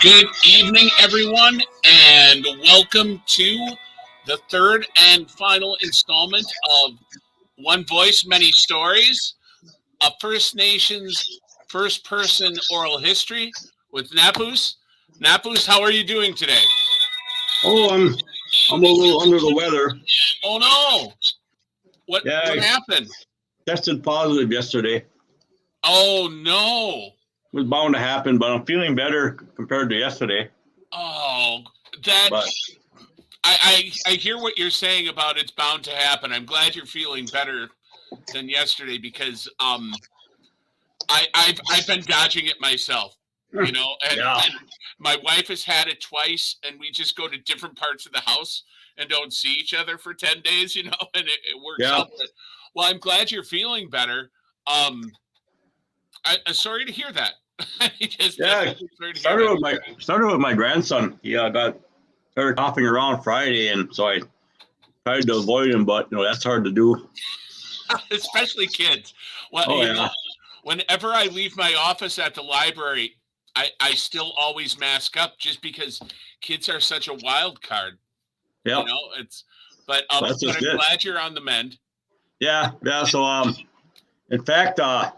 Good evening, everyone, and welcome to the third and final installment of One Voice, Many Stories, a First Nations first-person oral history with Napos. Napos, how are you doing today? Oh, I'm a little under the weather. Oh no! What happened? Tested positive yesterday. Oh no! It was bound to happen, but I'm feeling better compared to yesterday. Oh, I hear what you're saying about it's bound to happen. I'm glad you're feeling better than yesterday because I've been dodging it myself, and my wife has had it twice, and we just go to different parts of the house and don't see each other for 10 days, and it works out. But, well, I'm glad you're feeling better. I'm sorry to hear that. Started with my grandson. He started coughing around Friday, and so I tried to avoid him, but that's hard to do. Especially kids. Well, whenever I leave my office at the library, I still always mask up just because kids are such a wild card. Yeah. But I'm glad you're on the mend. Yeah. So in fact, I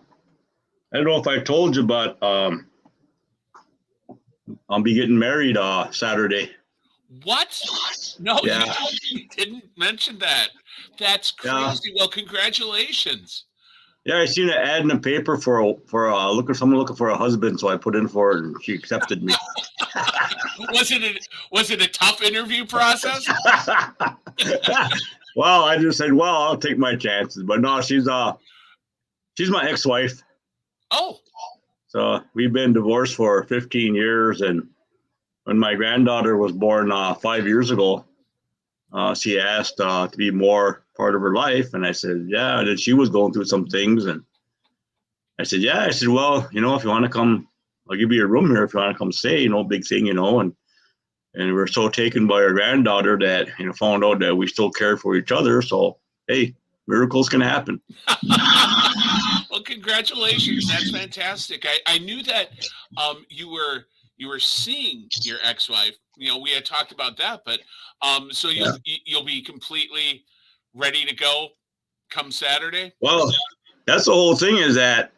don't know if I told you, but I'll be getting married Saturday. What? No, you didn't mention that. That's crazy. Yeah. Well, congratulations. Yeah, I seen an ad in the paper for someone looking for a husband, so I put in for it, and she accepted me. Was it a tough interview process? Well, I just said, I'll take my chances, but no, she's my ex-wife. Oh. So we've been divorced for 15 years, and when my granddaughter was born 5 years ago, she asked to be more part of her life, and I said, yeah. And then she was going through some things, and I said, yeah. I said, well, if you want to come, I'll give you a room here if you want to come stay. Big thing, and we're so taken by our granddaughter that found out that we still cared for each other. So hey, miracles can happen. Well, congratulations. That's fantastic. I knew that you were seeing your ex-wife. We had talked about that, but so you'll be completely ready to go come Saturday? Well, that's the whole thing is that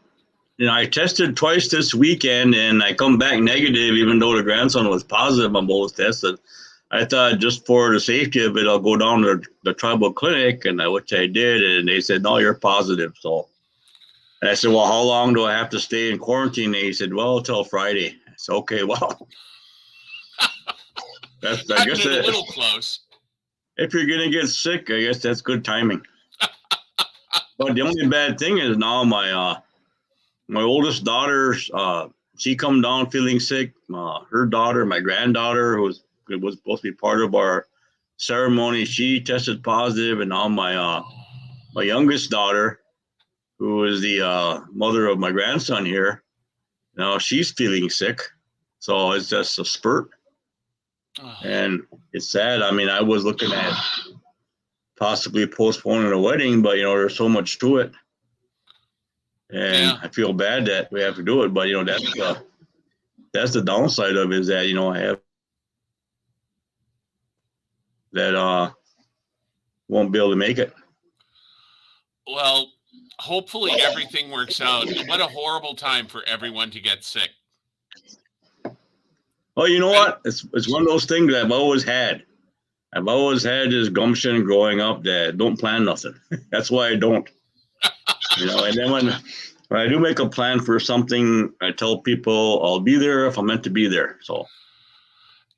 I tested twice this weekend and I come back negative, even though the grandson was positive on both tests. And I thought just for the safety of it, I'll go down to the tribal clinic, and which I did, and they said, no, you're positive. So and I said, well, how long do I have to stay in quarantine? And he said, well, till Friday. I said, okay, well, I guess a little close. If you're gonna get sick, I guess that's good timing. But the only bad thing is now my oldest daughter, she come down feeling sick. Her daughter, my granddaughter, who was supposed to be part of our ceremony, she tested positive, and now my youngest daughter, who is the mother of my grandson here, now she's feeling sick. So it's just a spurt. Oh. And it's sad. I mean, I was looking at possibly postponing a wedding, but there's so much to it, and I feel bad that we have to do it. But that's the downside of it, is that I have that won't be able to make it. Well, hopefully everything works out. What a horrible time for everyone to get sick. Well, you know what? It's one of those things that I've always had. I've always had this gumption growing up that don't plan nothing. That's why I don't. And then when I do make a plan for something, I tell people I'll be there if I'm meant to be there. So.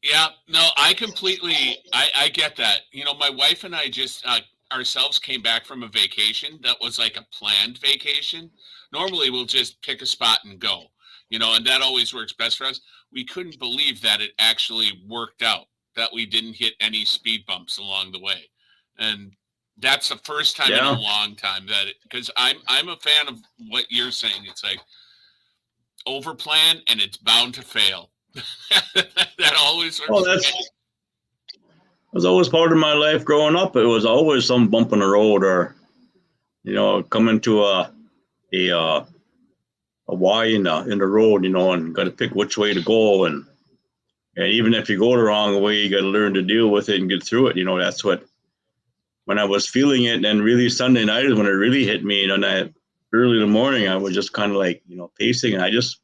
Yeah, no, I get that. My wife and I just ourselves came back from a vacation that was like a planned vacation. Normally we'll just pick a spot and go, and that always works best for us. We couldn't believe that it actually worked out, that we didn't hit any speed bumps along the way. And that's the first time in a long time because I'm a fan of what you're saying. It's like overplan and it's bound to fail. That always works. Well, that was always part of my life growing up. It was always some bump in the road, or coming to a a Y in the road, and got to pick which way to go. And even if you go the wrong way, you got to learn to deal with it and get through it. That's what, when I was feeling it. And then really Sunday night is when it really hit me. Early in the morning, I was just kind of like, pacing, and I just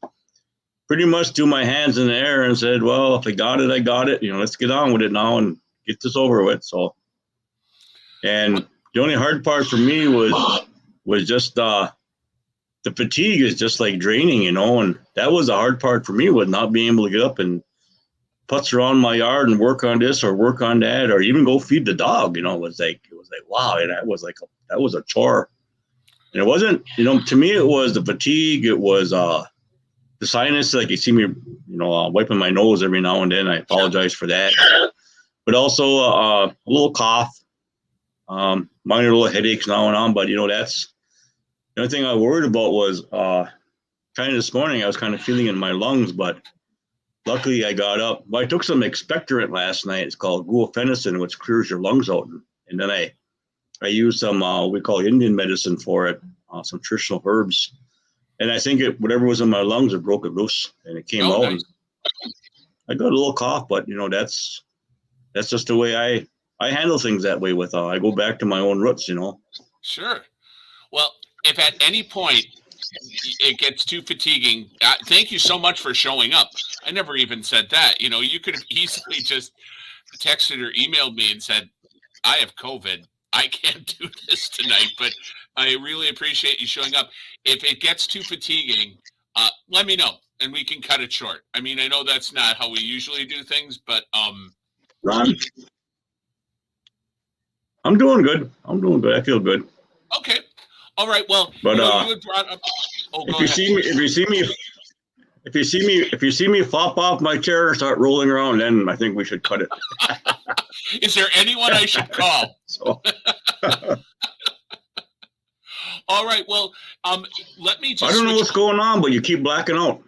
pretty much threw my hands in the air and said, well, if I got it, I got it. Let's get on with it now and get this over with. So, and the only hard part for me was just the fatigue is just like draining, and that was the hard part for me, was not being able to get up and putz around my yard and work on this or work on that, or even go feed the dog. It was like, wow. And that was a chore. And it wasn't, to me, it was the fatigue. It was the sinus. Like, you see me, wiping my nose every now and then. I apologize for that. But also a little cough, minor little headaches now and on. But, that's the only thing I worried about was kind of this morning. I was kind of feeling in my lungs, but luckily I got up. Well, I took some expectorant last night. It's called guafenicin, which clears your lungs out. And then I used some we call Indian medicine for it, some traditional herbs. And I think whatever was in my lungs, it broke it loose and it came out. Nice. I got a little cough, but that's just the way I handle things that way with I go back to my own roots, Sure. Well, if at any point it gets too fatiguing, thank you so much for showing up. I never even said that. You could have easily just texted or emailed me and said, I have COVID. I can't do this tonight, but I really appreciate you showing up. If it gets too fatiguing, let me know and we can cut it short. I mean, I know that's not how we usually do things, but Ron, I'm doing good. I feel good. Okay. All right. Well, but you had brought up. Oh, if you see me flop off my chair and start rolling around, then I think we should cut it. Is there anyone I should call? All right. Well, let me just. I don't know what's going on, but you keep blacking out.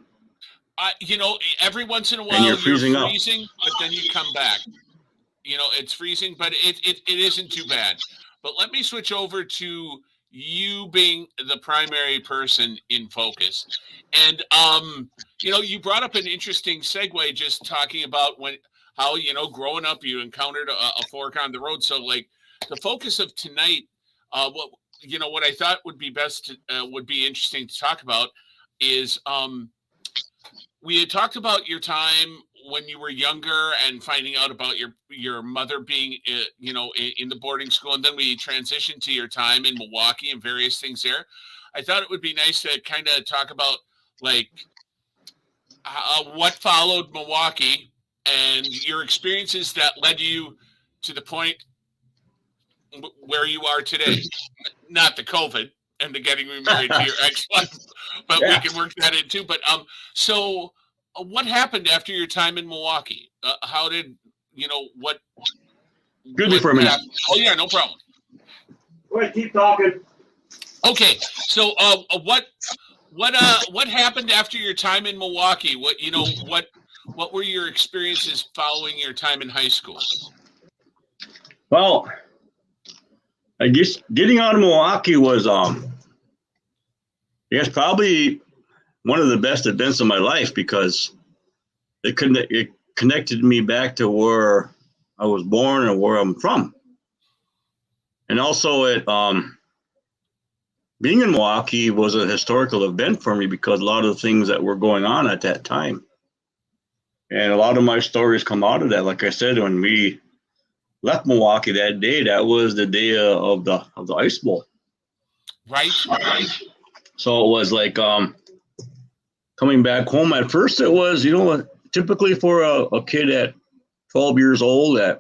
Every once in a while and you're freezing up. But then you come back. It's freezing, but it isn't too bad. But let me switch over to you being the primary person in focus. And, you brought up an interesting segue just talking about how, growing up, you encountered a fork on the road. So like the focus of tonight, what I thought would be would be interesting to talk about is we had talked about your time when you were younger and finding out about your mother being, in the boarding school. And then we transitioned to your time in Milwaukee and various things there. I thought it would be nice to kind of talk about like what followed Milwaukee and your experiences that led you to the point where you are today. Not the COVID and the getting remarried to your ex-wife, but we can work that in too. But so what happened after your time in Milwaukee? How did what? Excuse me for a minute. Oh yeah, no problem. Go ahead, keep talking. Okay, so what happened after your time in Milwaukee? What were your experiences following your time in high school? Well, I guess getting out of Milwaukee was probably one of the best events of my life, because it connected me back to where I was born and where I'm from. And also being in Milwaukee was a historical event for me because a lot of the things that were going on at that time. And a lot of my stories come out of that. Like I said, when we left Milwaukee that day, that was the day of the Ice Bowl. Right. So it was like coming back home. At first it was, typically for a kid at 12 years old, that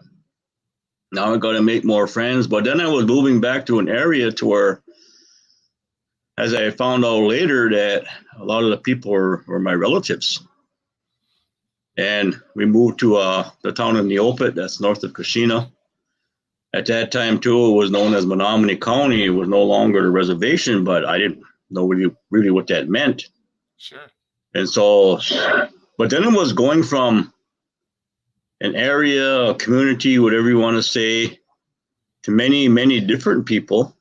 now I got to make more friends. But then I was moving back to an area to where, as I found out later, that a lot of the people were my relatives. And we moved to the town of Neopet, that's north of Kashina. At that time, too, it was known as Menominee County. It was no longer a reservation, but I didn't know really what that meant. Sure. And so, but then it was going from an area, a community, whatever you want to say, to many, many different people,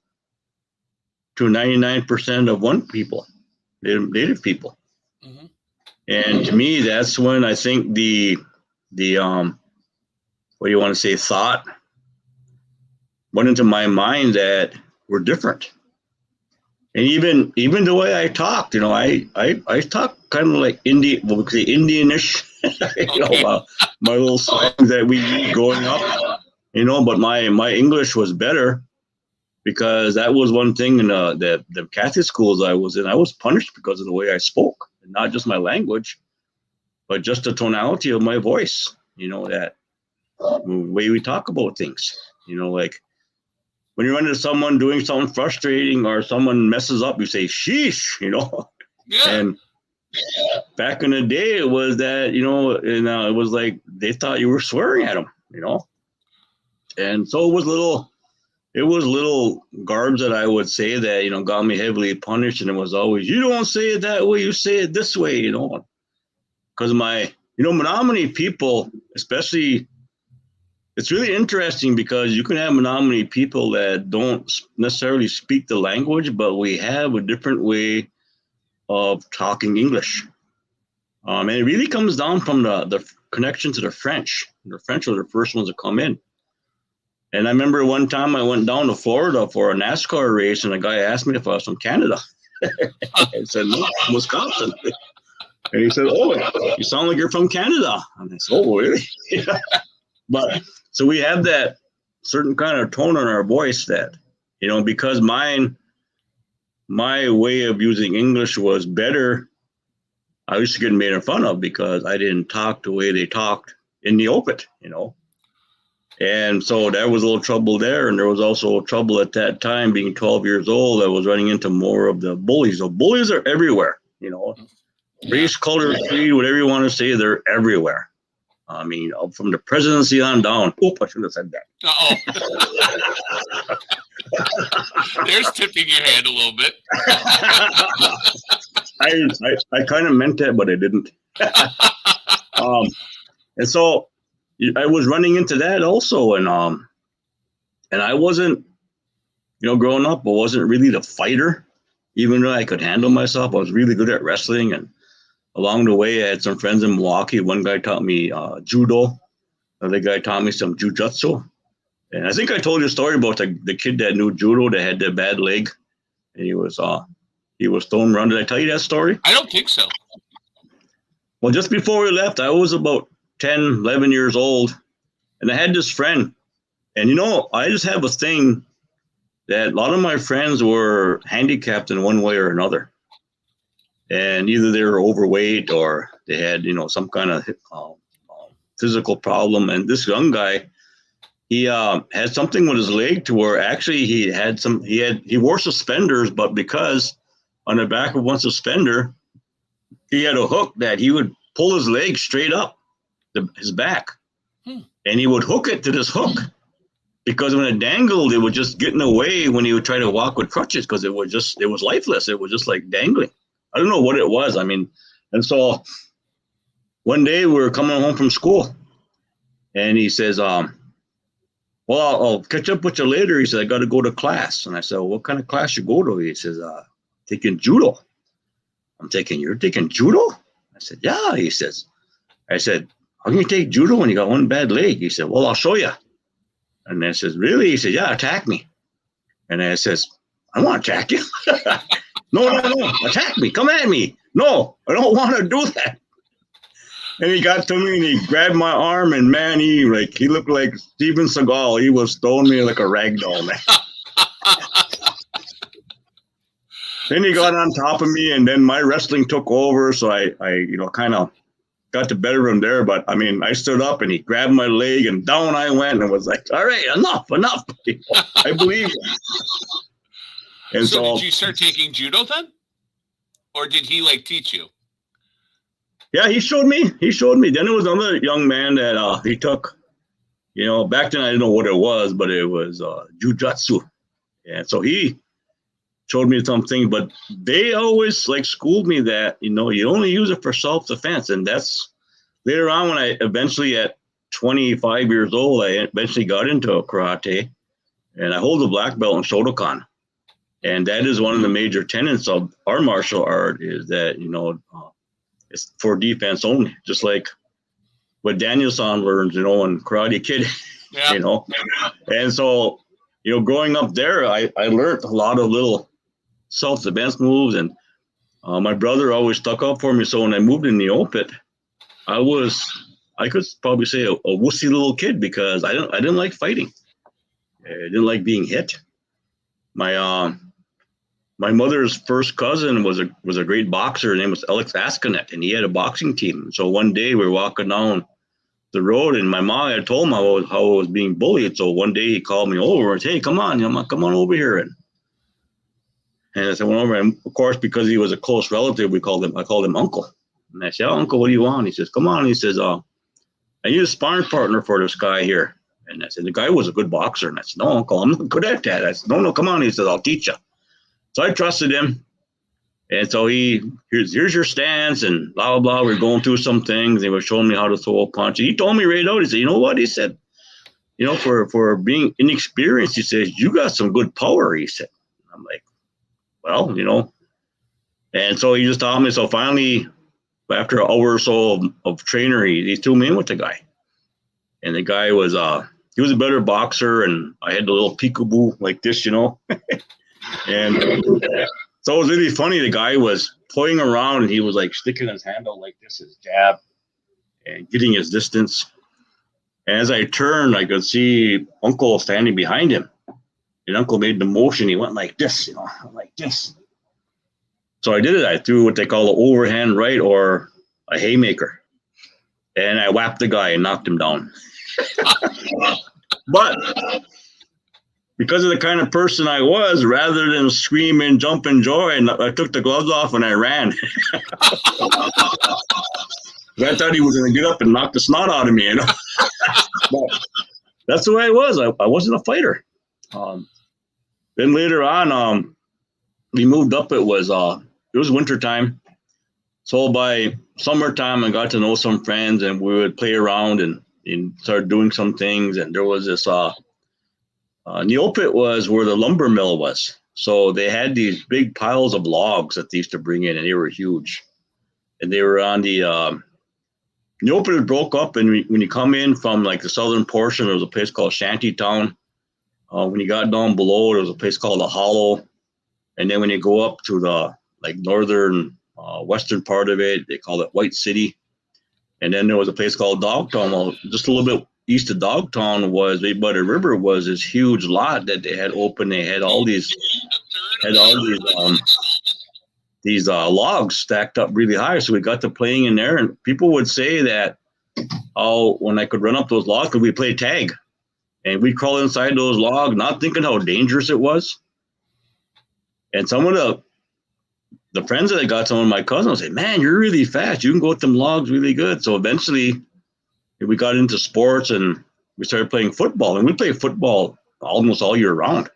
to 99% of one people. Native people. Mm-hmm. And to me, that's when I think the what do you want to say, thought went into my mind that we're different. And even the way I talked, I talk kind of like what we say Indianish, Okay. my little songs that we used growing up, but my English was better because that was one thing in the Catholic schools I was in. I was punished because of the way I spoke, and not just my language, but just the tonality of my voice, that way we talk about things, like when you run into someone doing something frustrating or someone messes up, you say, sheesh, Yeah. And back in the day, it was that, and it was like they thought you were swearing at them, And so it was little garbs that I would say that, got me heavily punished. And it was always, you don't say it that way, you say it this way, Because Menominee people, especially, it's really interesting because you can have Menominee people that don't necessarily speak the language, but we have a different way of talking English. And it really comes down from the connection to the French. The French were the first ones to come in. And I remember one time I went down to Florida for a NASCAR race, and a guy asked me if I was from Canada. I said, no, from Wisconsin. And he said, oh, you sound like you're from Canada. And I said, oh, really? But so we have that certain kind of tone in our voice that, because my way of using English was better, I used to get made fun of because I didn't talk the way they talked in the open, And so there was a little trouble there. And there was also trouble at that time, being 12 years old. I was running into more of the bullies. The bullies are everywhere, race, color, creed, whatever you want to say, they're everywhere. I mean, from the presidency on down. Oop, I should have said that. Uh-oh. There's tipping your hand a little bit. I kind of meant that, but I didn't. And so I was running into that also. And I wasn't, growing up, I wasn't really the fighter, even though I could handle myself. I was really good at wrestling. And along the way, I had some friends in Milwaukee. One guy taught me judo. Another guy taught me some jujutsu. And I think I told you a story about the kid that knew judo that had the bad leg. And he was thrown around. Did I tell you that story? I don't think so. Well, just before we left, I was about 10, 11 years old. And I had this friend. And, I just have a thing that a lot of my friends were handicapped in one way or another. And either they were overweight or they had, some kind of physical problem. And this young guy, he had something with his leg to where actually he wore suspenders, but because on the back of one suspender, he had a hook that he would pull his leg straight up his back. And he would hook it to this hook because when it dangled, it would just get in the way when he would try to walk with crutches because it was lifeless. It was just like dangling. I don't know what it was. I mean, and so one day we were coming home from school and he says, well, I'll catch up with you later. He said, I got to go to class. And I said, well, what kind of class you go to? He says, taking judo. I'm thinking, you're taking judo? I said, yeah. He says, I said, how can you take judo when you got one bad leg? He said, well, I'll show you. And I says, really? He said, yeah, attack me. And I says, I don't want to attack you. No, attack me. Come at me. No, I don't want to do that. And he got to me and he grabbed my arm and man, he looked like Steven Seagal. He was throwing me like a rag doll, man. Then he got on top of me and then my wrestling took over. So I kind of got the better of him there. But I mean, I stood up and he grabbed my leg and down I went and was like, all right, enough. I believe you. And so did you start taking judo then? Or did he teach you? Yeah, he showed me. Then there was another young man that he took, back then I didn't know what it was, but it was jujutsu. And so he showed me something, but they always schooled me that, you only use it for self-defense. And that's later on when I eventually at 25 years old, I eventually got into karate and I hold a black belt in Shotokan. And that is one of the major tenets of our martial art is that, it's for defense only, just like what Daniel-san learns, in Karate Kid, Yeah. And so, growing up there, I learned a lot of little self-defense moves, and my brother always stuck up for me. So when I moved in Neopit, I could probably say a wussy little kid because I didn't like fighting. I didn't like being hit. My mother's first cousin was a great boxer. His name was Alex Askanet, and he had a boxing team. So one day we were walking down the road, and my mom had told him how I was being bullied. So one day he called me over and said, "Hey, come on over here." And I said, "Went over." And of course, because he was a close relative, I called him Uncle. And I said, "Oh, Uncle, what do you want?" He says, "Come on." He says, "I need a sparring partner for this guy here." And I said, "The guy was a good boxer." And I said, "No, Uncle, I'm not good at that." I said, No, come on." He said, "I'll teach you." So I trusted him. And so here's your stance and blah, blah, blah. We're going through some things. They were showing me how to throw a punch. And he told me right out, he said, "You know what?" He said, for being inexperienced, he says, "You got some good power." He said. I'm like, well, And so he just taught me. So finally, after an hour or so of trainer, he threw me in with the guy. And the guy was, he was a better boxer. And I had the little peekaboo like this, And so it was really funny. The guy was toying around and he was like sticking his hand out like this, his jab, and getting his distance. And as I turned, I could see Uncle standing behind him. And Uncle made the motion. He went like this, like this. So I did it. I threw what they call an overhand right or a haymaker. And I whapped the guy and knocked him down. But because of the kind of person I was, rather than scream and jump in joy, I took the gloves off and I ran. I thought he was going to get up and knock the snot out of me, But that's the way I was. I wasn't a fighter. Then later on, we moved up. It was winter time. So by summertime, I got to know some friends and we would play around and start doing some things. And there was this Neopit was where the lumber mill was. So they had these big piles of logs that they used to bring in, and they were huge. And they were on the Neopit broke up, and when you come in from like the southern portion, there was a place called Shantytown. When you got down below, there was a place called the Hollow. And then when you go up to the like northern western part of it, they call it White City. And then there was a place called Dogtown. Well, just a little bit east of Dogtown was right by the river was this huge lot that they had open. They had all these logs stacked up really high. So we got to playing in there, and people would say that when I could run up those logs, because we played tag, and we'd crawl inside those logs, not thinking how dangerous it was. And some of the friends that I got, some of my cousins say, "Man, you're really fast. You can go with them logs really good." So eventually we got into sports and we started playing football, and we played football almost all year round.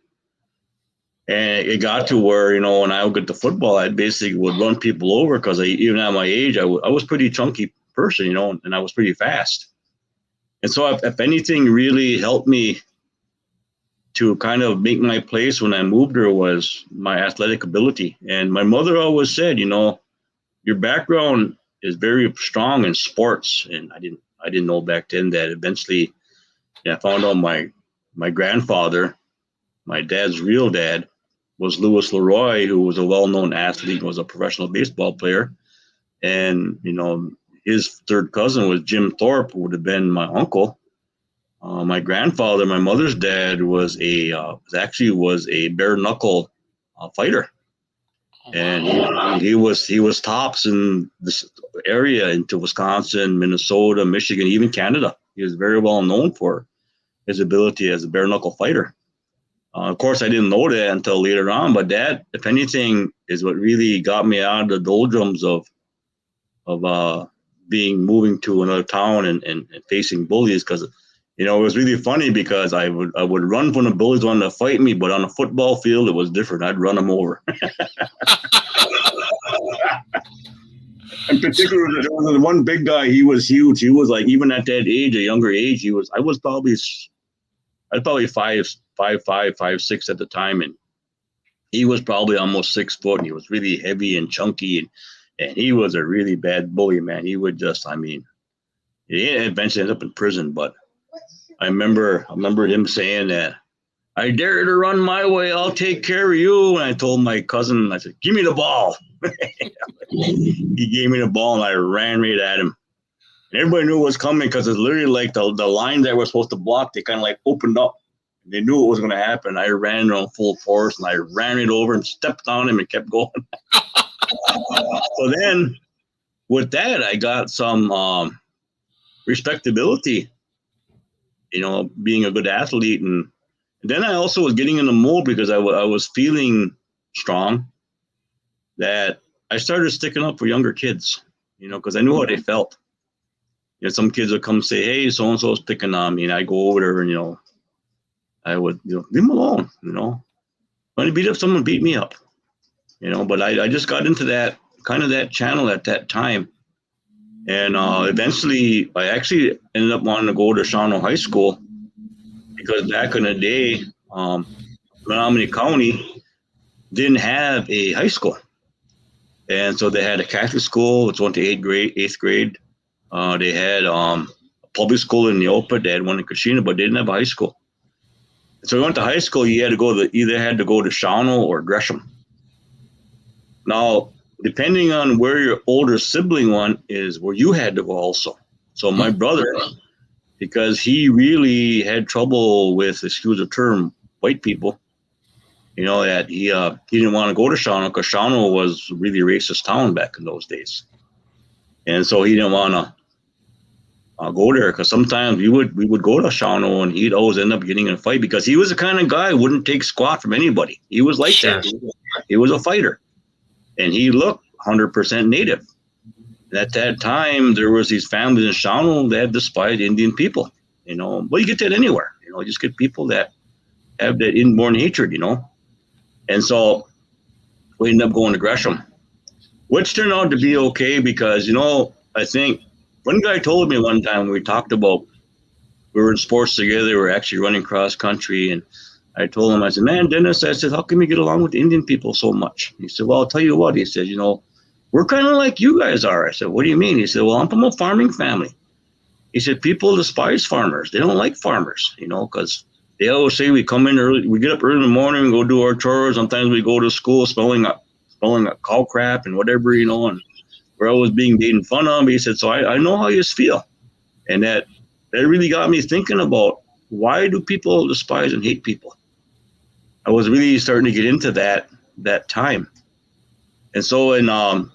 And it got to where, when I would get to football, I basically would run people over because even at my age, I was pretty chunky person, and I was pretty fast. And so if anything really helped me to kind of make my place when I moved there was my athletic ability. And my mother always said, your background is very strong in sports. And I didn't know back then that eventually I found out my grandfather, my dad's real dad, was Louis Leroy, who was a well-known athlete, was a professional baseball player. And, his third cousin was Jim Thorpe, who would have been my uncle. My grandfather, my mother's dad, was a bare knuckle fighter. And he was tops in this area into Wisconsin, Minnesota, Michigan, even Canada. He was very well known for his ability as a bare knuckle fighter. Of course, I didn't know that until later on, but that, if anything, is what really got me out of the doldrums of moving to another town and facing bullies. Because it was really funny because I would run when the bullies wanted to fight me, but on a football field it was different. I'd run them over. In particular, there was one big guy. He was huge. He was like, even at that age, a younger age, I was probably 5'5", 5'6" at the time, and he was probably almost 6 foot. And he was really heavy and chunky, and he was a really bad bully, man. He would just, I mean, he eventually ended up in prison. But I remember him saying that, I dare you to run my way, I'll take care of you. And I told my cousin, I said, give me the ball. He gave me the ball, and I ran right at him. And everybody knew it was coming because it's literally like the line that we're supposed to block, they kind of like opened up. They knew it was going to happen. I ran on full force, and I ran it over and stepped on him and kept going. So then with that, I got some respectability, being a good athlete. And then I also was getting in the mold because I was feeling strong, that I started sticking up for younger kids, because I knew how they felt. Some kids would come say, hey, so-and-so is picking on me. And I go over there and, I would, leave them alone, When I beat up someone, beat me up, but I just got into that kind of that channel at that time. And eventually I actually ended up wanting to go to Shawano High School because back in the day, Menominee County didn't have a high school. And so they had a Catholic school, which went to eighth grade. They had a public school in Neopa. They had one in Kashina, but they didn't have a high school. So we went to high school. You had to go to Shawano or Gresham. Now, depending on where your older sibling went is where you had to go also. So my brother, because he really had trouble with, excuse the term, white people, that he didn't want to go to Shawano because Shawano was a really racist town back in those days. And so he didn't want to go there because sometimes we would go to Shawano and he'd always end up getting in a fight because he was the kind of guy who wouldn't take squat from anybody. He was like that. He was a fighter, and he looked 100% native. And at that time, there was these families in Shawano that despised Indian people. Well, you get that anywhere. You just get people that have that inborn hatred. And so we ended up going to Gresham, which turned out to be okay because I think. One guy told me one time, we talked about, we were in sports together, we were actually running cross country, and I told him, I said, man, Dennis, I said, how come you get along with Indian people so much? He said, well, I'll tell you what. He said, we're kind of like you guys are. I said, what do you mean? He said, well, I'm from a farming family. He said, people despise farmers. They don't like farmers, because they always say we come in early, we get up early in the morning and go do our chores. Sometimes we go to school smelling a cow crap and whatever, and we're always being made fun of. He said, so I know how you feel. And that really got me thinking about, why do people despise and hate people? I was really starting to get into that time. And so in, I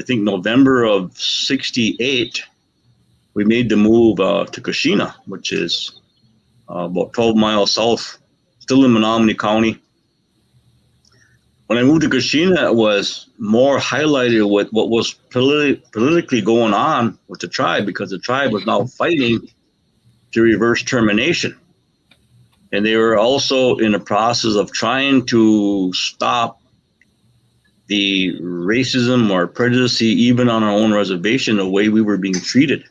think November of 68, we made the move to Kashina, which is about 12 miles south, still in Menominee County. When I moved to Kashina, it was more highlighted with what was politically going on with the tribe, because the tribe was now fighting to reverse termination. And they were also in the process of trying to stop the racism or prejudice, even on our own reservation, the way we were being treated.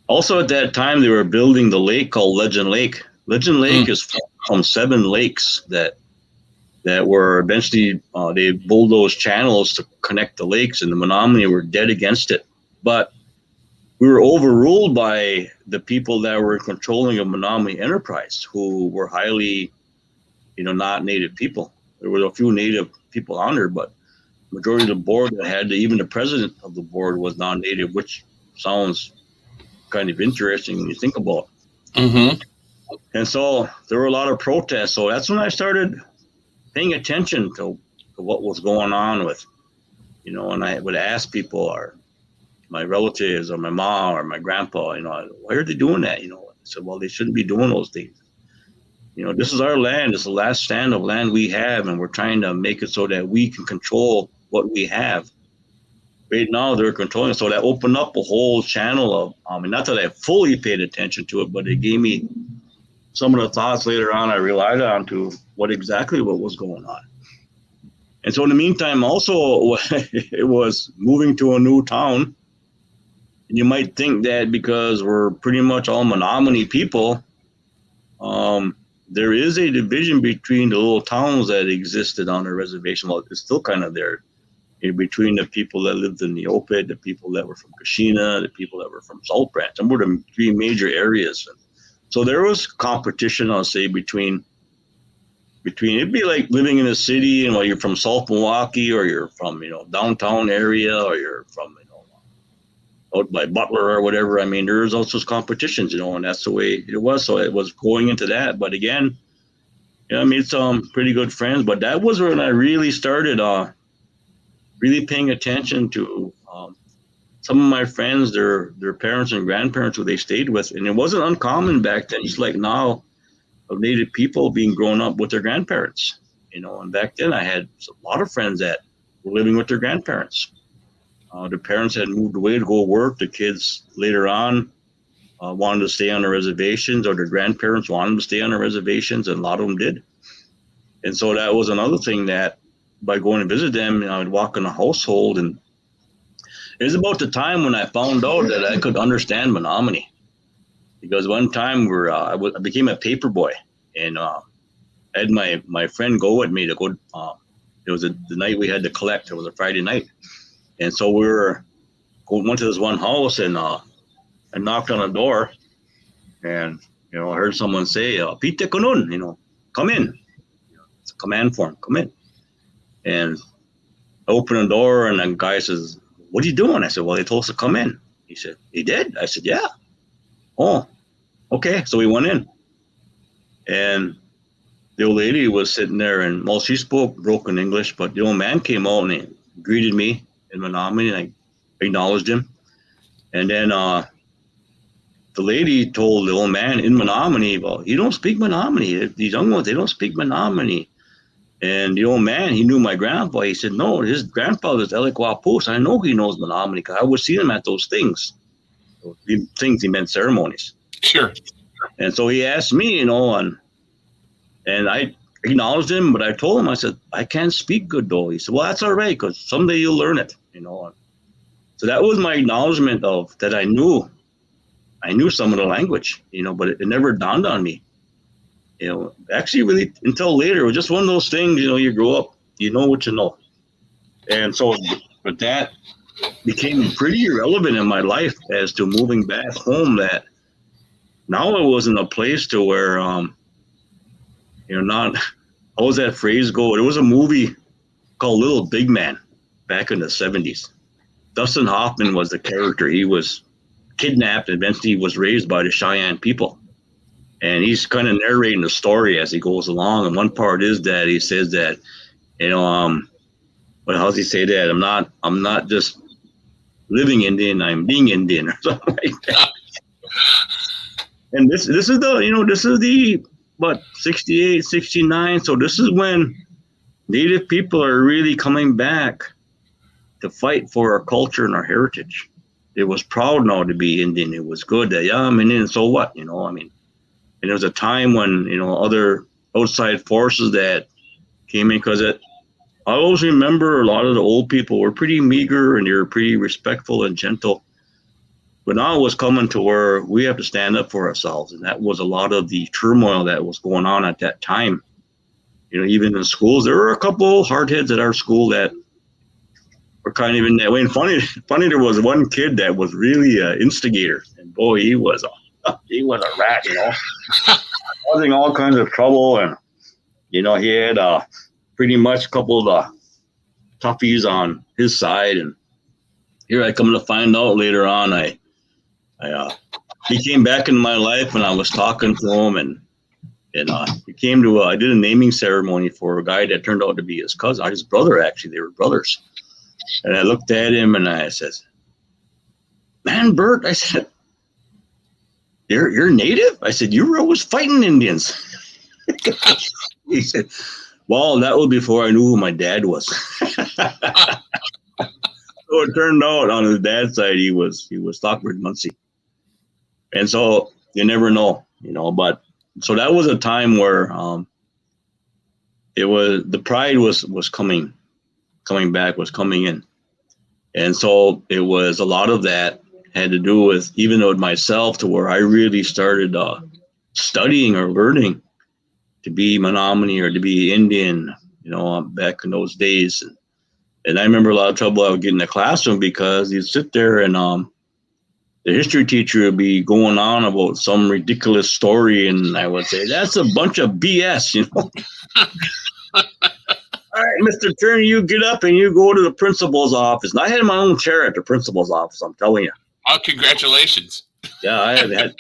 Also at that time, they were building the lake called Legend Lake. Legend Lake is from 7 lakes that were eventually, they bulldozed channels to connect the lakes, and the Menominee were dead against it. But we were overruled by the people that were controlling of Menominee Enterprise, who were highly, not native people. There were a few native people on there, but majority of the board that had, even the president of the board was non-native, which sounds kind of interesting when you think about it. Mm-hmm. And so there were a lot of protests. So that's when I started paying attention to what was going on with, and I would ask people, or my relatives or my mom or my grandpa, why are they doing that? I said, well, they shouldn't be doing those things. This is our land. It's the last stand of land we have, and we're trying to make it so that we can control what we have. Right now, they're controlling it. So that opened up a whole channel of, not that I fully paid attention to it, but it gave me some of the thoughts later on I relied on to what was going on. And so in the meantime, also, it was moving to a new town. And you might think that because we're pretty much all Menominee people, there is a division between the little towns that existed on the reservation. Well, it's still kind of there, between the people that lived in Neopet, the people that were from Kashina, the people that were from Salt Branch. And were the three major areas. So there was competition, I'll say, between it'd be like living in a city, and you're from South Milwaukee, or you're from, downtown area, or you're from, out by Butler or whatever. I mean, there's also competitions, and that's the way it was. So it was going into that. But again, I made some pretty good friends. But that was when I really started really paying attention to some of my friends, their parents and grandparents who they stayed with. And it wasn't uncommon back then, just like now, of Native people being grown up with their grandparents. And back then I had a lot of friends that were living with their grandparents. The parents had moved away to go work. The kids later on wanted to stay on the reservations, or their grandparents wanted them to stay on the reservations, and a lot of them did. And so that was another thing that by going to visit them, I'd walk in a household, and it was about the time when I found out that I could understand Menominee. Because one time I became a paper boy, and I had my friend go with me to go. It was the night we had to collect. It was a Friday night. And so we went to this one house, and I knocked on the door, and I heard someone say, "Pite Kunun," come in. It's a command form, come in. And I opened the door, and the guy says, "What are you doing?" I said, "Well, they told us to come in." He said, "He did?" I said, "Yeah." "Oh, okay." So we went in, and the old lady was sitting there, and well, she spoke broken English, but the old man came out and he greeted me in Menominee, and I acknowledged him. And then the lady told the old man in Menominee, "Well, you don't speak Menominee. These young ones, they don't speak Menominee." And the old man, he knew my grandpa. He said, "No, his grandfather's Eliquapus. I know he knows Menominee because I would see him at those things. The things he meant ceremonies." Sure. And so he asked me, and I acknowledged him, but I told him, I said, "I can't speak good though." He said, "Well, that's all right, because someday you'll learn it, So that was my acknowledgement of that I knew some of the language, but it never dawned on me. Actually really until later. It was just one of those things, you grow up, you know what you know. And so, but that became pretty irrelevant in my life as to moving back home, that now I was in a place to where, not, how was that phrase go? There was a movie called Little Big Man back in the 70s. Dustin Hoffman was the character. He was kidnapped and eventually was raised by the Cheyenne people. And he's kind of narrating the story as he goes along. And one part is that he says that, how does he say that? I'm not just living Indian, I'm being Indian, or something like that. And this is the, 68, 69. So this is when Native people are really coming back to fight for our culture and our heritage. It was proud now to be Indian. It was good that, yeah, I'm Indian, so what, and there was a time when, other outside forces that came in, because I always remember a lot of the old people were pretty meager and they were pretty respectful and gentle. But now it was coming to where we have to stand up for ourselves. And that was a lot of the turmoil that was going on at that time. Even in schools, there were a couple hardheads at our school that were kind of in that way. And funny, there was one kid that was really an instigator. And boy, he was a rat, causing all kinds of trouble. And, he had pretty much a couple of toughies on his side. And here I come to find out later on, he came back in my life and I was talking to him, and he came to I did a naming ceremony for a guy that turned out to be his cousin, his brother, actually. They were brothers. And I looked at him and I said, "Man, Bert," I said, You're Native?" I said, "You were always fighting Indians." He said, "Well, that was before I knew who my dad was." So it turned out on his dad's side, he was Stockbridge Muncie. And so you never know, but so that was a time where it was, the pride was coming back, was coming in. And so it was a lot of that had to do with, even though myself, to where I really started studying or learning to be Menominee or to be Indian, back in those days. And I remember a lot of trouble I would get in the classroom because you'd sit there and the history teacher would be going on about some ridiculous story, and I would say, that's a bunch of BS, All right, Mr. Turney, you get up and you go to the principal's office. And I had my own chair at the principal's office, I'm telling you. Oh, congratulations. Yeah, I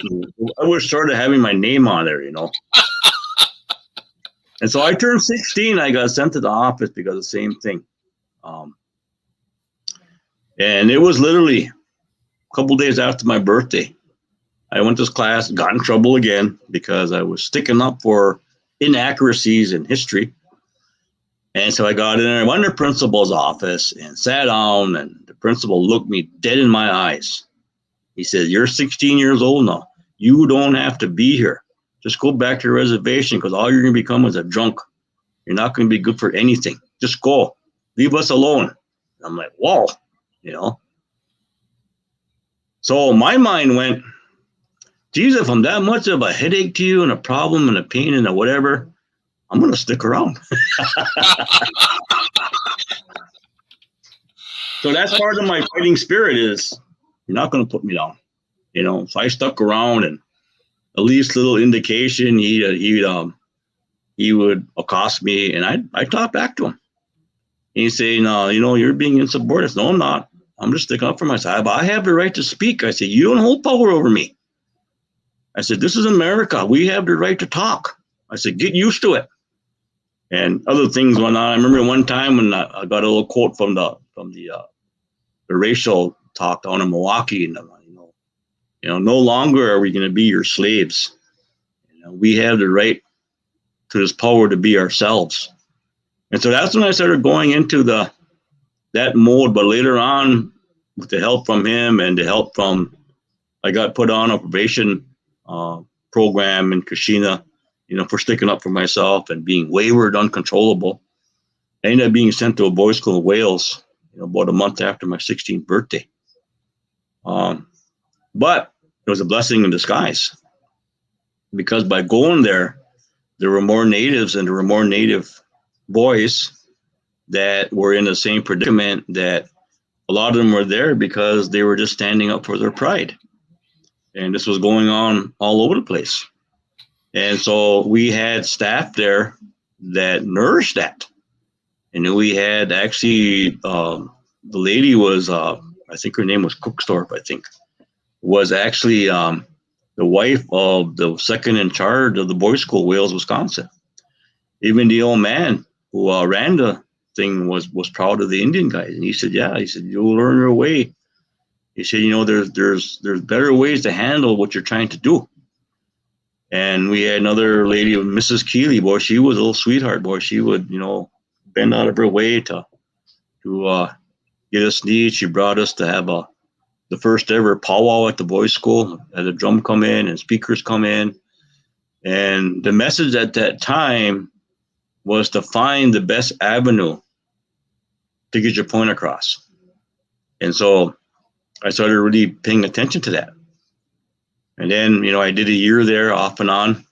was sort of having my name on there, And so I turned 16. I got sent to the office because of the same thing. And it was literally a couple days after my birthday. I went to this class, got in trouble again because I was sticking up for inaccuracies in history. And so I got in there, I went to the principal's office and sat down, and the principal looked me dead in my eyes. He said, you're 16 years old now. You don't have to be here. Just go back to your reservation because all you're going to become is a drunk. You're not going to be good for anything. Just go. Leave us alone. I'm like, whoa, So my mind went, geez, if I'm that much of a headache to you and a problem and a pain and a whatever, I'm going to stick around. So that's part of my fighting spirit is you're not going to put me down. So I stuck around, and the least little indication he would accost me, and I talked back to him. And he'd say, no, you're being insubordinate. No, I'm not. I'm just sticking up for myself. I have the right to speak. I said, you don't hold power over me. I said, this is America. We have the right to talk. I said, get used to it. And other things went on. I remember one time when I got a little quote from the racial talk down in Milwaukee, and no longer are we going to be your slaves. We have the right to this power to be ourselves. And so that's when I started going into that mode. But later on, with the help from him and the help from, I got put on a probation program in Kashina, for sticking up for myself and being wayward, uncontrollable. I ended up being sent to a boys' school in Wales, about a month after my 16th birthday. But it was a blessing in disguise, because by going there were more natives and there were more native boys that were in the same predicament, that a lot of them were there because they were just standing up for their pride. And this was going on all over the place. And so we had staff there that nourished that. And we had actually, the lady was, I think her name was Cookstorp, was actually the wife of the second in charge of the boys' school, Wales, Wisconsin. Even the old man who ran the thing was proud of the Indian guys. And he said, you'll learn your way. He said, there's better ways to handle what you're trying to do. And we had another lady, Mrs. Keeley, boy, she was a little sweetheart, boy. She would, bend out of her way to get us needs. She brought us to have the first ever powwow at the boys' school. Had a drum come in and speakers come in. And the message at that time was to find the best avenue to get your point across. And so I started really paying attention to that. And then, I did a year there off and on.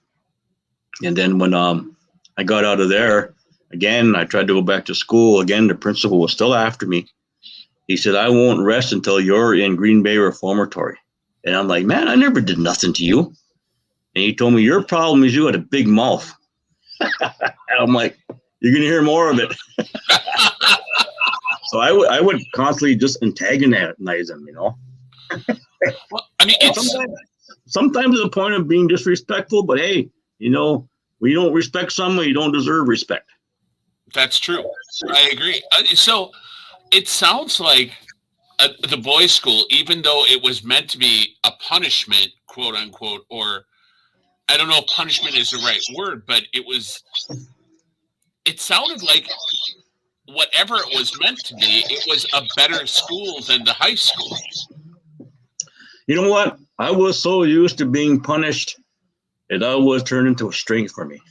And then when I got out of there, again, I tried to go back to school. Again, the principal was still after me. He said, I won't rest until you're in Green Bay Reformatory. And I'm like, man, I never did nothing to you. And he told me, your problem is you had a big mouth. I'm like, you're going to hear more of it. So I would constantly just antagonize him, Well, I mean, sometimes to the point of being disrespectful, but hey, when you don't respect someone, you don't deserve respect. That's true. I agree. So it sounds like the boys' school, even though it was meant to be a punishment, quote unquote, or I don't know if punishment is the right word, but it sounded like whatever it was meant to be, it was a better school than the high school. You know what? I was so used to being punished, it always turned into a strength for me.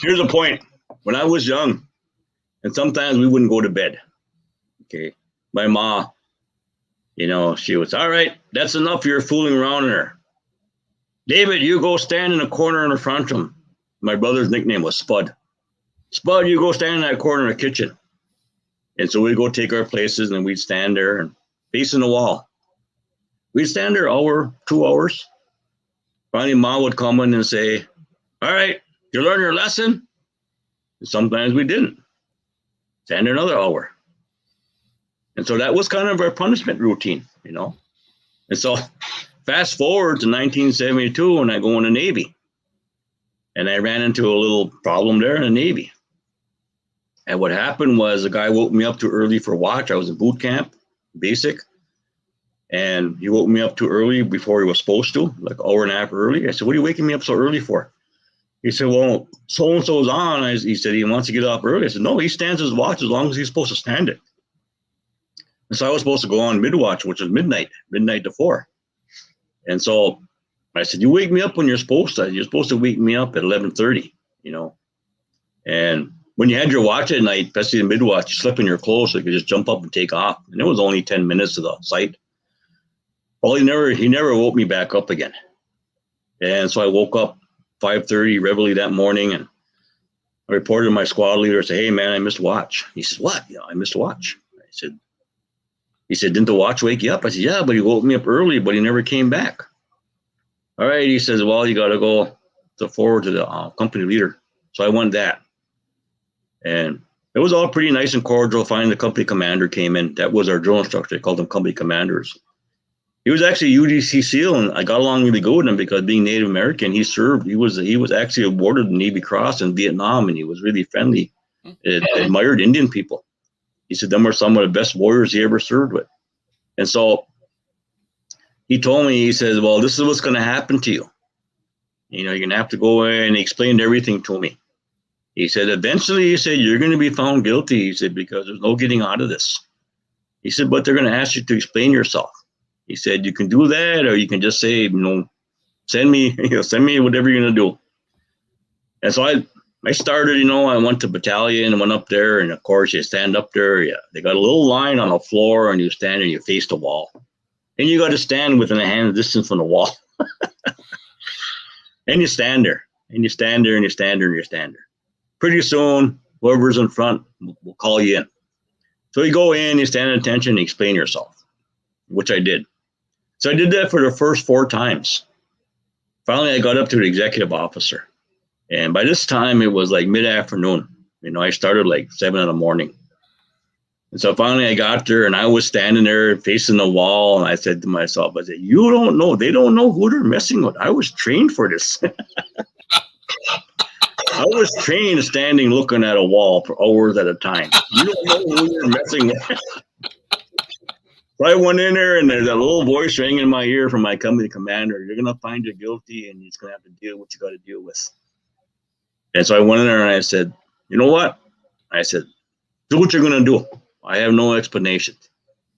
Here's the point. When I was young, and sometimes we wouldn't go to bed. Okay. My mom, she was, all right, that's enough. You're fooling around in her. David, you go stand in the corner in the front of him. My brother's nickname was Spud. Spud, you go stand in that corner in the kitchen. And so we'd go take our places and we'd stand there and facing the wall. We'd stand there hour, 2 hours. Finally, Mom would come in and say, all right, you learn your lesson? And sometimes we didn't. Stand there another hour. And so that was kind of our punishment routine, you know. And so fast forward to 1972 when I go in the Navy. And I ran into a little problem there in the Navy. And what happened was a guy woke me up too early for watch. I was in boot camp, basic. And he woke me up too early before he was supposed to, like an hour and a half early. I said, what are you waking me up so early for? He said, well, so-and-so's on. He said he wants to get up early. I said, no, he stands his watch as long as he's supposed to stand it. And so I was supposed to go on mid-watch, which was midnight to 4. And so I said, you wake me up when you're supposed to. You're supposed to wake me up at 11:30, you know. And when you had your watch at night, especially in mid-watch, you slip in your clothes so you could just jump up and take off. And it was only 10 minutes to the site. Well, he never woke me back up again. And so I woke up 5:30 readily that morning, and I reported to my squad leader. I said, hey, man, I missed watch. He said, what? Yeah, I missed watch. He said, didn't the watch wake you up? I said, yeah, but he woke me up early, but he never came back. All right, he says, well, you got to go forward to the company leader. So I went that. And it was all pretty nice and cordial. Finally, the company commander came in. That was our drill instructor. They called them company commanders. He was actually a UDC SEAL, and I got along really good with him because being Native American, he served. He was actually awarded the Navy Cross in Vietnam, and he was really friendly. Admired Indian people. He said them were some of the best warriors he ever served with. And so he told me, he says, well, this is what's going to happen to you. You know, you're going to have to go in, and he explained everything to me. He said, eventually, he said, you're going to be found guilty. He said, because there's no getting out of this. He said, but they're going to ask you to explain yourself. He said, you can do that, or you can just say, you know, send me whatever you're going to do. And so I started, you know, I went to battalion and went up there. And of course, you stand up there. Yeah, they got a little line on the floor, and you stand and you face the wall. And you got to stand within a hand distance from the wall. And you stand there, and you stand there, and you stand there, and you stand there. Pretty soon, whoever's in front will call you in. So you go in, you stand at attention, and you explain yourself, which I did. So I did that for the first 4 times. Finally, I got up to the executive officer. And by this time, it was like mid-afternoon. You know, I started like 7 in the morning. And so finally, I got there, and I was standing there facing the wall. And I said to myself, I said, you don't know. They don't know who they're messing with. I was trained for this. I was trained standing looking at a wall for hours at a time. You don't know who you're messing with. So I went in there, and there's a little voice ringing in my ear from my company commander. You're going to find you guilty, and he's going to have to deal with what you got to deal with. And so I went in there, and I said, you know what? I said, do what you're going to do. I have no explanation.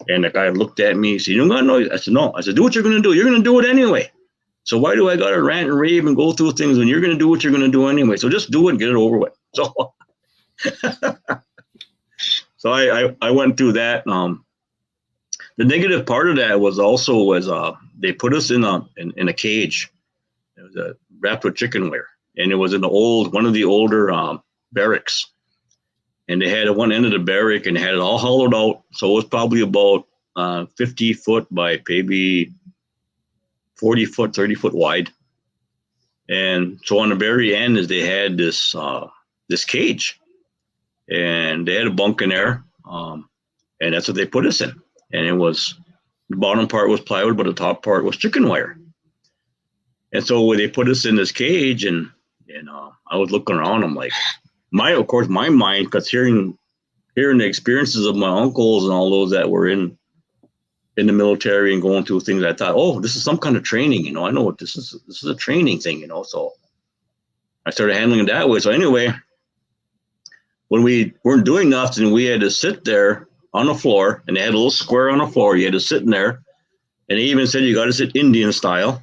And the guy looked at me. He said, you don't got to know. I said, no. I said, do what you're going to do. You're going to do it anyway. So why do I got to rant and rave and go through things when you're going to do what you're going to do anyway? So just do it and get it over with. So, so I went through that. The negative part of that was they put us in a cage. It was wrapped with chicken wire, and it was in one of the older barracks. And they had one end of the barrack, and they had it all hollowed out. So it was probably about 50 foot by maybe 40 foot, 30 foot wide. And so on the very end is they had this cage, and they had a bunk in there. And that's what they put us in. And it was, the bottom part was plywood, but the top part was chicken wire. And so they put us in this cage, and I was looking around. I'm like, my mind, because hearing the experiences of my uncles and all those that were in the military and going through things, I thought, oh, this is some kind of training, you know. I know what this is. This is a training thing, you know. So I started handling it that way. So anyway, when we weren't doing nothing, we had to sit there on the floor, and they had a little square on the floor. You had to sit in there, and they even said you got to sit Indian style.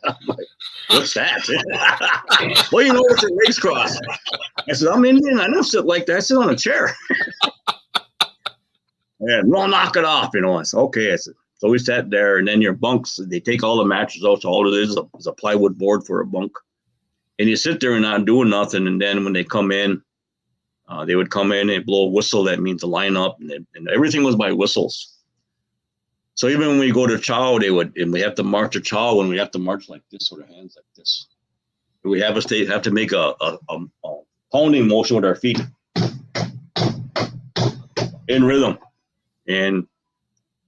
I'm like, what's that? Well, you know, with your legs crossed. I said, I'm Indian. I don't sit like that. I sit on a chair. Yeah, well, knock it off, you know. I said, okay. I said, So we sat there, and then your bunks, they take all the mattresses out, so all it is a plywood board for a bunk. And you sit there and not doing nothing, and then when they come in, they would come in and blow a whistle. That means to line up, and everything was by whistles. So even when we go to chow, and we have to march a chow, when we have to march like this, sort of hands like this. We have to make a pounding motion with our feet in rhythm. And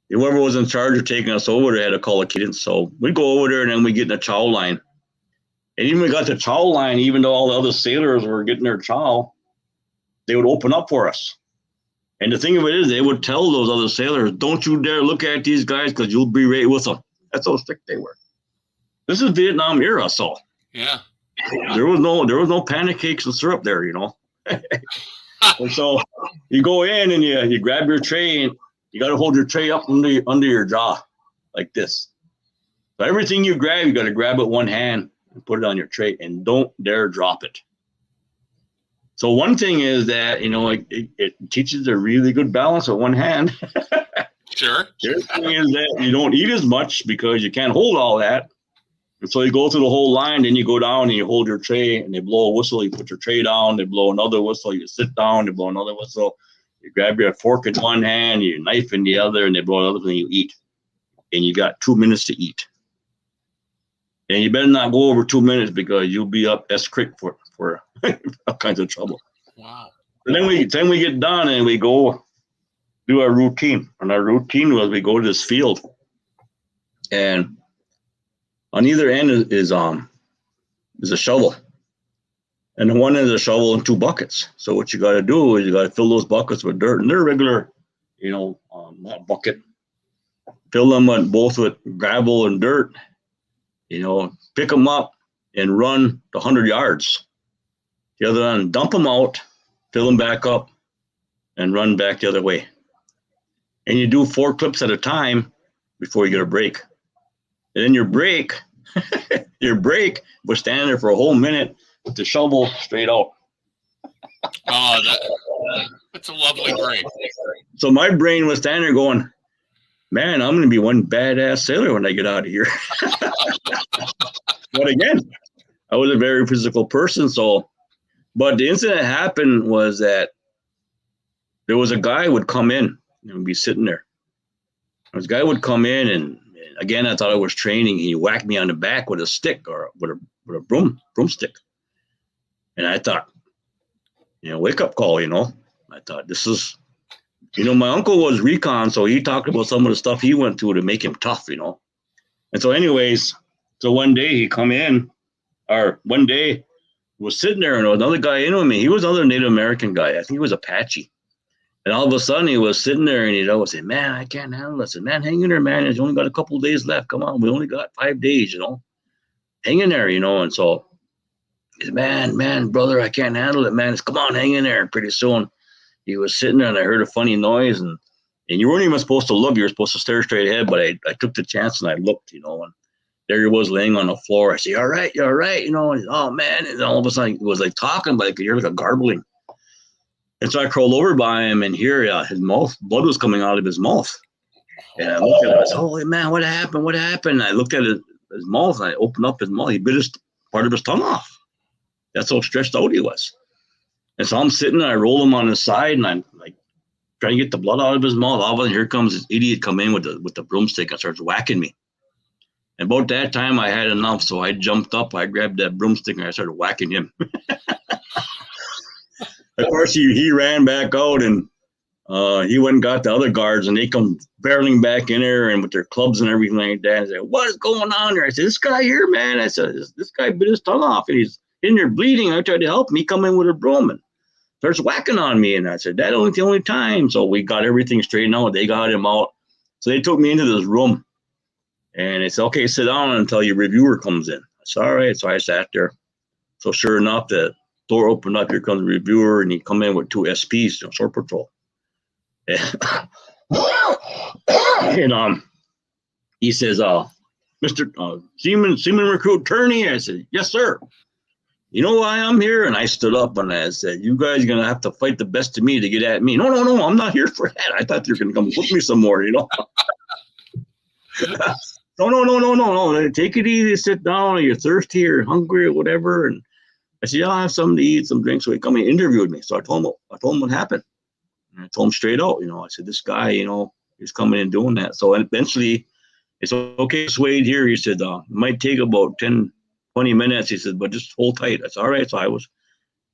whoever was in charge of taking us over there had to call a cadence. So we'd go over there, and then we get in a chow line. And even when we got the chow line, even though all the other sailors were getting their chow, they would open up for us. And the thing of it is, they would tell those other sailors, don't you dare look at these guys because you'll be right with them. That's how strict they were. This is Vietnam era, so. Yeah. There was no pancakes and syrup there, you know. And so you go in and you grab your tray, and you got to hold your tray up under your jaw like this. So everything you grab, you got to grab it one hand and put it on your tray, and don't dare drop it. So one thing is that, you know, it teaches a really good balance with one hand. Sure. The other thing is that you don't eat as much because you can't hold all that. And so you go through the whole line, then you go down and you hold your tray, and they blow a whistle. You put your tray down, they blow another whistle. You sit down, they blow another whistle. You grab your fork in one hand, your knife in the other, and they blow another thing. You eat. And you got 2 minutes to eat. And you better not go over 2 minutes because you'll be up S creek for all kinds of trouble. Wow. And then we get done and we go do our routine. And our routine was we go to this field, and on either end is a shovel. And the one end is a shovel and 2 buckets. So what you got to do is you got to fill those buckets with dirt, and they're regular, you know, not bucket. Fill them both with gravel and dirt. You know, pick them up and run 100 yards. The other end, dump them out, fill them back up, and run back the other way. And you do 4 clips at a time before you get a break. And then your break was standing there for a whole minute with the shovel straight out. Oh, that's a lovely break. So my brain was standing there going, man, I'm going to be one badass sailor when I get out of here. But again, I was a very physical person. So, but the incident that happened was that there was a guy would come in and be sitting there. This guy would come in, and again, I thought I was training. He whacked me on the back with a stick or with a broomstick. And I thought, you know, wake up call, you know. I thought this is, you know, my uncle was recon, so he talked about some of the stuff he went through to make him tough, you know. And so anyways, so one day he come in, or one day was sitting there, and there was another guy in with me. He was another Native American guy. I think he was Apache. And all of a sudden he was sitting there, and he'd always say, man, I can't handle it. I said, man, hang in there, man. There's only got a couple of days left. Come on, we only got 5 days, you know. Hang in there, you know. And so he said, man, brother, I can't handle it, man. It's, come on, hang in there. And pretty soon he was sitting there, and I heard a funny noise, and you weren't even supposed to look. You were supposed to stare straight ahead, but I took the chance, and I looked, you know, and there he was laying on the floor. I said, you're all right, you know. And oh, man. And all of a sudden he was like talking, but I could hear like a garbling. And so I crawled over by him, and here his mouth, blood was coming out of his mouth. And I looked at him, I said, holy man, what happened? And I looked at his mouth, and I opened up his mouth. He bit part of his tongue off. That's how stretched out he was. And so I'm sitting there, I roll him on his side, and I'm like trying to get the blood out of his mouth. All of a sudden, here comes this idiot come in with the broomstick and starts whacking me. And about that time, I had enough, so I jumped up, I grabbed that broomstick, and I started whacking him. Of course, he ran back out, and he went and got the other guards, and they come barreling back in there and with their clubs and everything like that. I said, what is going on there? I said, this guy here, man. I said, this guy bit his tongue off, and he's in there bleeding. I tried to help him. He come in with a broom and starts whacking on me. And I said, that ain't the only time. So we got everything straightened out. They got him out. So they took me into this room, and they said, okay, sit down until your reviewer comes in. I said, all right. So I sat there. So sure enough, the door opened up. Here comes the reviewer, and he come in with 2 SPs, you know, shore patrol. And he says, Mr. Seaman Recruit Turney. I said, yes, sir. You know why I'm here? And I stood up and I said, you guys are going to have to fight the best of me to get at me. No, I'm not here for that. I thought you were going to come whoop me some more, you know. No. Take it easy, sit down. You're thirsty or hungry or whatever. And I said, yeah, I'll have something to eat, some drinks. So he come and interviewed me. So I told him what happened. And I told him straight out, I said, this guy, he's coming and doing that. So eventually it's okay, Swade here. He said, it might take about 10, 20 minutes. He said, but just hold tight. I said, all right. So I was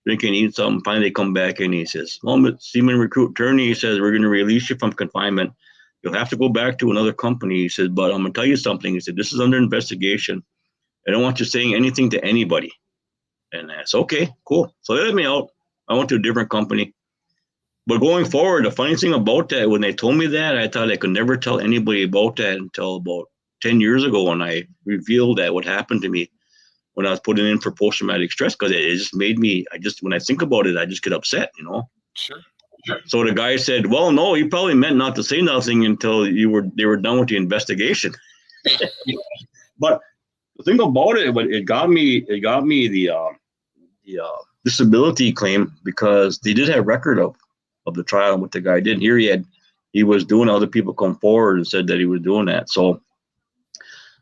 drinking, eating something. Finally, they come back and he says, Seaman Recruit Turney, he says, we're going to release you from confinement. You'll have to go back to another company. He said, but I'm going to tell you something. He said, this is under investigation. I don't want you saying anything to anybody. And I said, okay, cool. So they let me out. I went to a different company. But going forward, the funny thing about that, when they told me that, I thought I could never tell anybody about that until about 10 years ago when I revealed that what happened to me when I was putting in for post-traumatic stress, because it just made me, when I think about it, I just get upset, Sure. So the guy said, well, no, you probably meant not to say nothing until they were done with the investigation. But the thing about it, it got me the disability claim, because they did have record of the trial and what the guy did. Here he was doing, other people come forward and said that he was doing that. So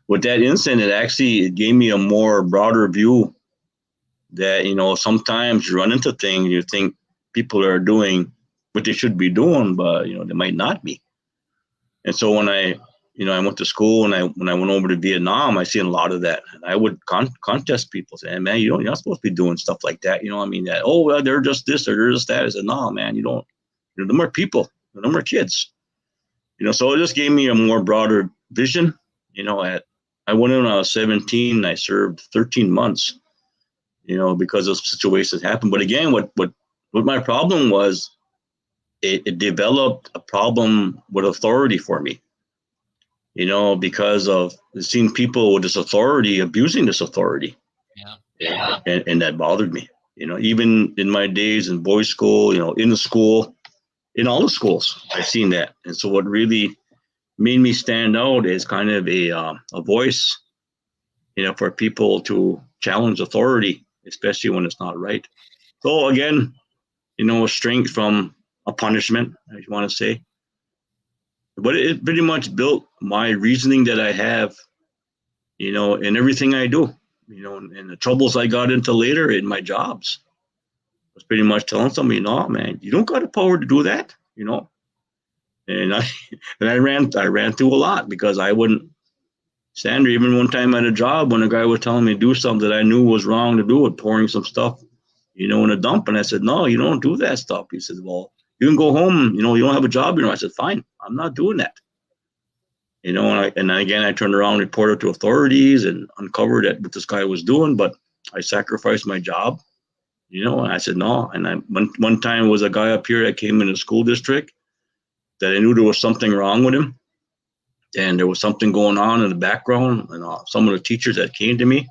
with that incident, it gave me a more broader view that, sometimes you run into things, you think people are doing what they should be doing, but, they might not be. And so when I went to school and when I went over to Vietnam, I seen a lot of that. And I would contest people saying, man, you're not supposed to be doing stuff like that. That, oh, well, they're just this or they're just that. I said, no, man, you don't. Them are people. Them are kids. So it just gave me a more broader vision. I went in when I was 17 and I served 13 months, because of situations that happened. But again, what my problem was, it developed a problem with authority for me, because of seeing people with this authority abusing this authority. Yeah. And that bothered me, even in my days in boys' school, in the school, in all the schools, I've seen that. And so what really made me stand out is kind of a voice, for people to challenge authority, especially when it's not right. So again, strength from a punishment, if you want to say. But it pretty much built my reasoning that I have, in everything I do, and the troubles I got into later in my jobs. I was pretty much telling somebody, no, man, you don't got the power to do that, And I ran through a lot because I wouldn't stand there. Even one time at a job when a guy was telling me to do something that I knew was wrong to do, with pouring some stuff, in a dump. And I said, no, you don't do that stuff. He said, well, you can go home, you don't have a job. I said, fine, I'm not doing that. And again, I turned around and reported to authorities and uncovered that what this guy was doing, but I sacrificed my job, and I said, no. And one time was a guy up here that came in the school district that I knew there was something wrong with him. And there was something going on in the background, and some of the teachers that came to me.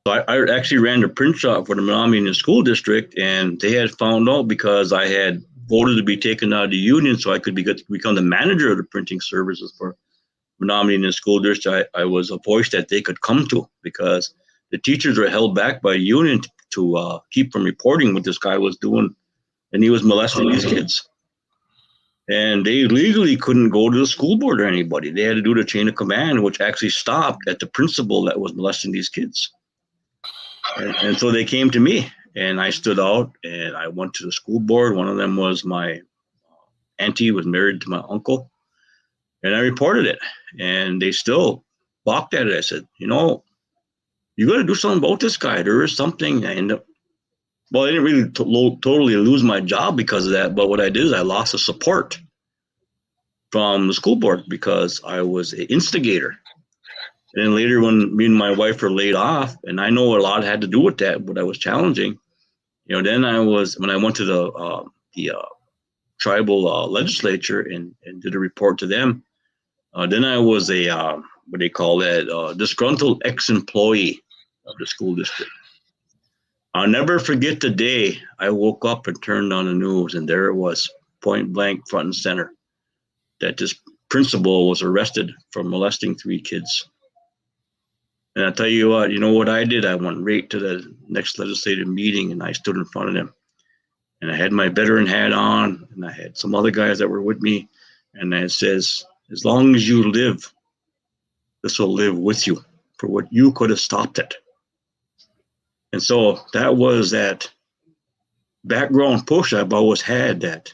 So I actually ran the print shop for the Menominee Nation school district, and they had found out because I had voted to be taken out of the union so I could become the manager of the printing services for Menominee Nation school district. I was a voice that they could come to because the teachers were held back by the union to keep from reporting what this guy was doing, and he was molesting these kids. And they legally couldn't go to the school board or anybody. They had to do the chain of command, which actually stopped at the principal that was molesting these kids. And so they came to me, and I stood out, and I went to the school board. One of them was my auntie, was married to my uncle, and I reported it. And they still balked at it. I said, you got to do something about this guy. There is something. Well, I didn't really totally lose my job because of that. But what I did is I lost the support from the school board because I was an instigator. And then later when me and my wife were laid off, and I know a lot had to do with that, but I was challenging, then when I went to the tribal legislature and did a report to them, then I was a, what they call that, disgruntled ex-employee of the school district. I'll never forget the day I woke up and turned on the news, and there it was, point blank, front and center, that this principal was arrested for molesting 3 kids. And I'll tell you what I did? I went right to the next legislative meeting, and I stood in front of them. And I had my veteran hat on, and I had some other guys that were with me. And I says, as long as you live, this will live with you for what you could have stopped it. And so that was that background push I've always had, that,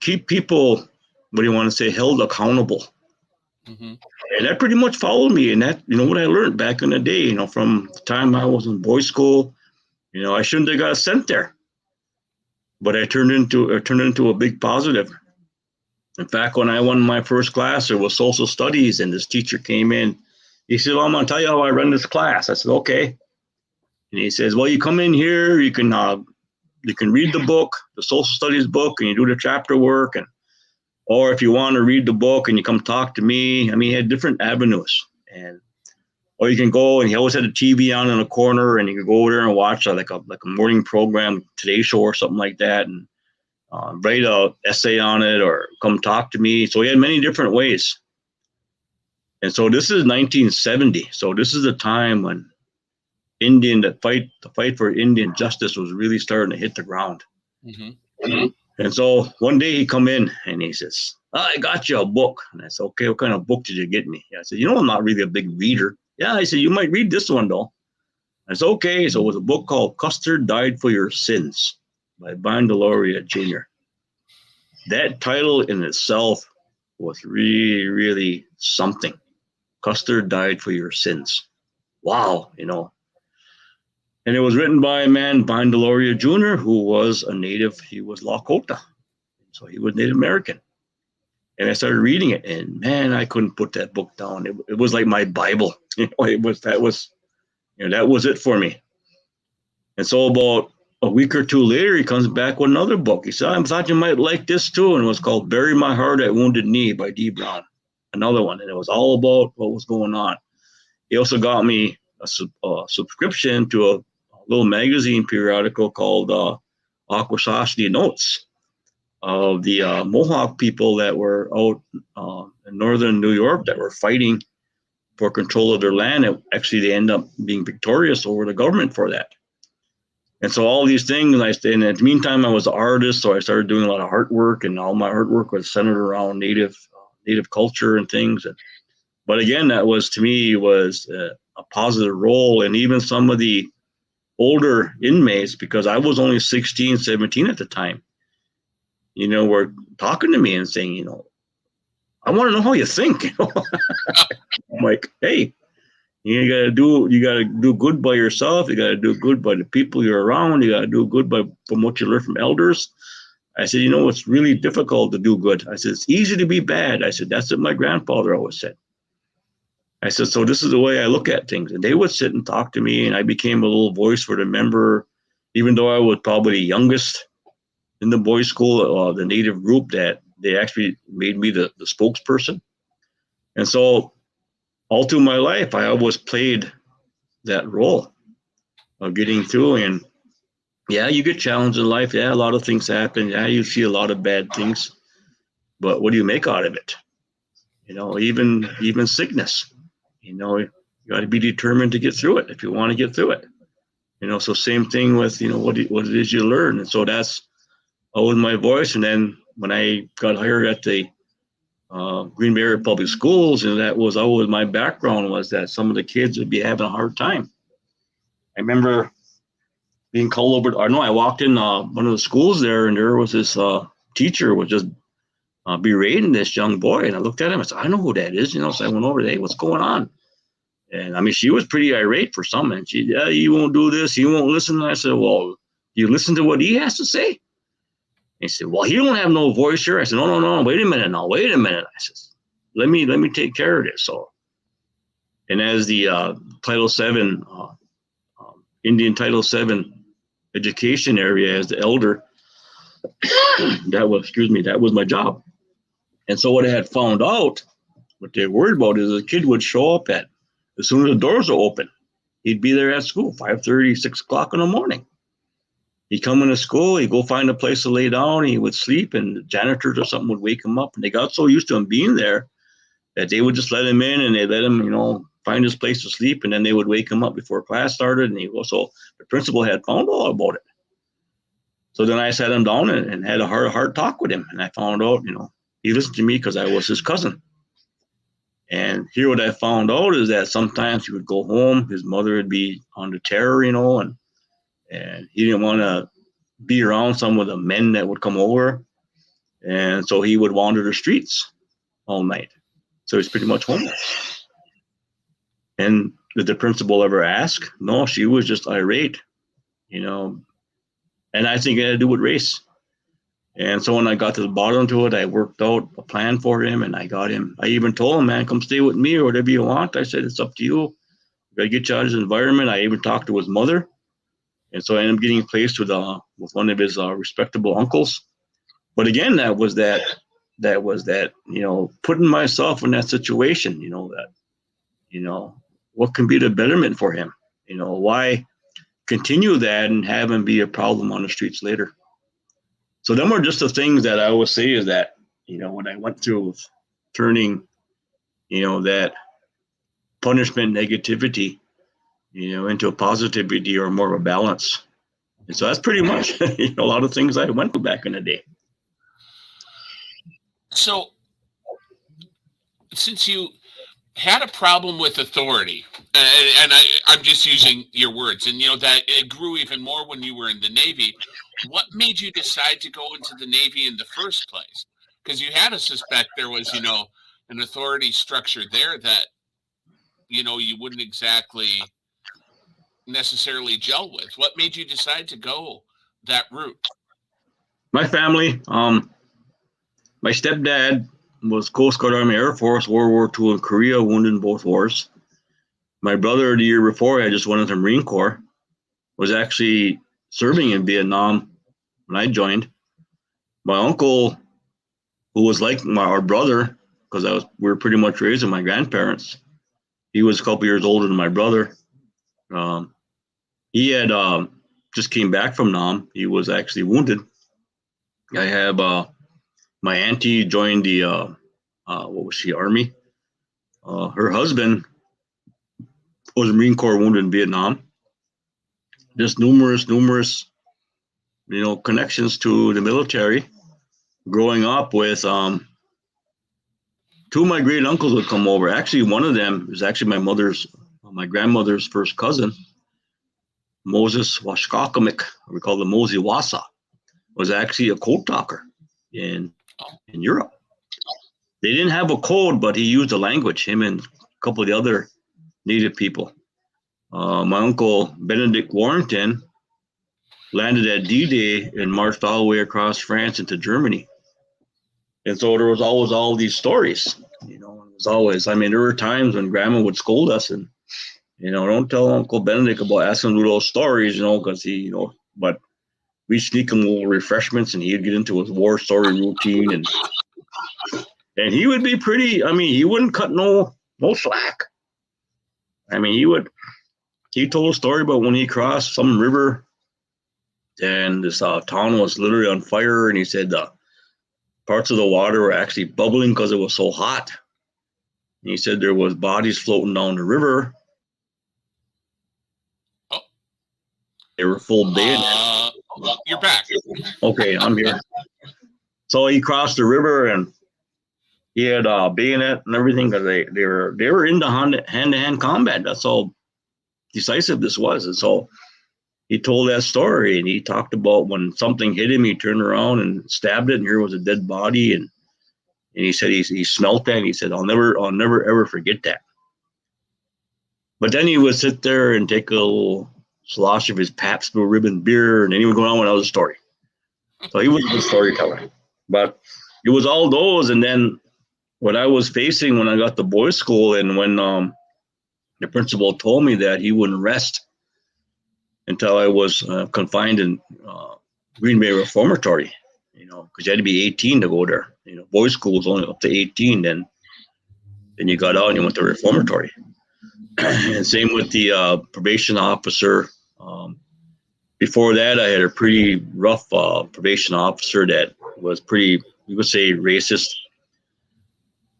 keep people, what do you want to say, held accountable. Mm-hmm. And that pretty much followed me. And that, what I learned back in the day, from the time I was in boys' school, I shouldn't have got sent there, but I turned into a big positive. In fact, when I won my first class, there was social studies, and this teacher came in. He said, "Well, I'm going to tell you how I run this class." I said, "Okay." And he says, "Well, you come in here, you can read the book, the social studies book, and you do the chapter work, or if you want to read the book and you come talk to me." I mean, he had different avenues, or you can go, and he always had a TV on in a corner, and you could go over there and watch like a morning program, Today Show or something like that, and write an essay on it, or come talk to me. So he had many different ways. And so this is 1970. So this is the time when the fight for Indian justice was really starting to hit the ground. Mm-hmm. And so one day he come in and he says, "I got you a book." And I said, "Okay, what kind of book did you get me?" I said, "I'm not really a big reader." "Yeah," I said, "You might read this one though." I said, "Okay." So it was a book called "Custer Died for Your Sins" by Bandaloria Jr. That title in itself was really, really something. Custer died for your sins. Wow, And it was written by a man, Bandaloria Jr., who was a native. He was Lakota. So he was Native American. And I started reading it, and man, I couldn't put that book down. It was like my Bible. That was it for me. And so about a week or two later, he comes back with another book. He said, "I thought you might like this too." And it was called "Bury My Heart at Wounded Knee" by D. Brown. Another one. And it was all about what was going on. He also got me a subscription to a little magazine periodical called Akwesasne Notes of the Mohawk people that were out in northern New York that were fighting for control of their land. And actually, they end up being victorious over the government for that. And so all these things, and in the meantime, I was an artist, so I started doing a lot of artwork, and all my artwork was centered around native culture and things. But again, that was, to me, was a positive role. And even some of the older inmates, because I was only 16, 17 at the time, were talking to me and saying, "I want to know how you think." I'm like, "Hey, you gotta do good by yourself. You gotta do good by the people you're around. You gotta do good from what you learn from elders." I said, "It's really difficult to do good." I said, "It's easy to be bad." I said, "That's what my grandfather always said." I said, "So this is the way I look at things." And they would sit and talk to me, and I became a little voice for the member, even though I was probably the youngest in the boys' school, the native group, that they actually made me the spokesperson. And so all through my life, I always played that role of getting through. And yeah, you get challenged in life. Yeah, a lot of things happen. Yeah, you see a lot of bad things. But what do you make out of it? Even sickness. You got to be determined to get through it if you want to get through it. So same thing with what it is you learn. And so that's always my voice. And then when I got hired at the Green Bay Area Public Schools, and that was always my background, was that some of the kids would be having a hard time. I remember being called over. I walked in one of the schools there, and there was this teacher was just berating this young boy, and I looked at him. I said, "I know who that is." So I went over there. "Hey, what's going on?" And I mean, she was pretty irate for some, and she, "Yeah, you won't do this, you won't listen." And I said, "Well, you listen to what he has to say?" He said, "Well, he don't have no voice here." I said, No, wait a minute. I said, let me take care of this. So, and as the Title VII, Indian Title VII education area, as the elder, that was my job. And so what I had found out, what they were worried about, is a kid would show up as soon as the doors are open. He'd be there at school, 5:30, 6 o'clock in the morning. He'd come into school, he'd go find a place to lay down, he would sleep, and the janitors or something would wake him up. And they got so used to him being there that they would just let him in, and they let him, find his place to sleep, and then they would wake him up before class started. And so the principal had found all about it. So then I sat him down and had a hard talk with him. And I found out, he listened to me because I was his cousin. And here what I found out is that sometimes he would go home, his mother would be on the terror, and he didn't want to be around some of the men that would come over. And so he would wander the streets all night. So he's pretty much homeless. And did the principal ever ask? No, she was just irate, And I think it had to do with race. And so when I got to the bottom to it, I worked out a plan for him, and I got him. I even told him, man, come stay with me or whatever you want. I said, it's up to you. You got to get you out of his environment. I even talked to his mother. And so I ended up getting placed with one of his respectable uncles. But again, that was that, putting myself in that situation, what can be the betterment for him? Why continue that and have him be a problem on the streets later? So them are just the things that I always say is that, when I went through turning, that punishment negativity, into a positivity or more of a balance. And so that's pretty much, a lot of things I went through back in the day. So since you had a problem with authority, and I'm just using your words, and that it grew even more when you were in the Navy, what made you decide to go into the Navy in the first place? Because you had to suspect there was, an authority structure there that, you wouldn't exactly necessarily gel with. What made you decide to go that route? My family, my stepdad was Coast Guard, Army, Air Force, World War II in Korea, wounded in both wars. My brother, the year before, I just went into the Marine Corps, was actually serving in Vietnam when I joined. My uncle, who was like our brother, because we were pretty much raised with my grandparents, he was a couple years older than my brother. He had just came back from Nam. He was actually wounded. I have my auntie joined the Army. Her husband was a Marine Corps wounded in Vietnam. Just numerous, connections to the military. Growing up with two of my great uncles would come over. Actually, one of them is actually my grandmother's first cousin, Moses Washkakamik, we call him Mosey Wassa, was actually a code talker in Europe. They didn't have a code, but he used a language, him and a couple of the other native people. My uncle Benedict Warrington landed at D-Day and marched all the way across France into Germany. And so there was always all these stories, it was always, there were times when Grandma would scold us and, don't tell Uncle Benedict about asking him to do those stories, because he, but we sneak him little refreshments and he'd get into his war story routine and he would be pretty, he wouldn't cut no slack. He told a story about when he crossed some river and this town was literally on fire, and he said parts of the water were actually bubbling because it was so hot. And he said there was bodies floating down the river. Oh. They were full bayonet. You're back. Okay, I'm here. So he crossed the river and he had a bayonet and everything because they were into hand-to-hand combat. That's how decisive this was. And so he told that story and he talked about when something hit him, he turned around and stabbed it, and here was a dead body. And he said he smelt that, and he said, I'll never ever forget that. But then he would sit there and take a little slosh of his Pabst Blue Ribbon beer, and then he would go on with another story. So he was a good storyteller. But it was all those, and then what I was facing when I got to boys' school, and when the principal told me that he wouldn't rest until I was confined in Green Bay Reformatory, because you had to be 18 to go there. Boys' school was only up to 18, then you got out and you went to reformatory. And same with the probation officer. Before that, I had a pretty rough probation officer that was pretty, you would say, racist.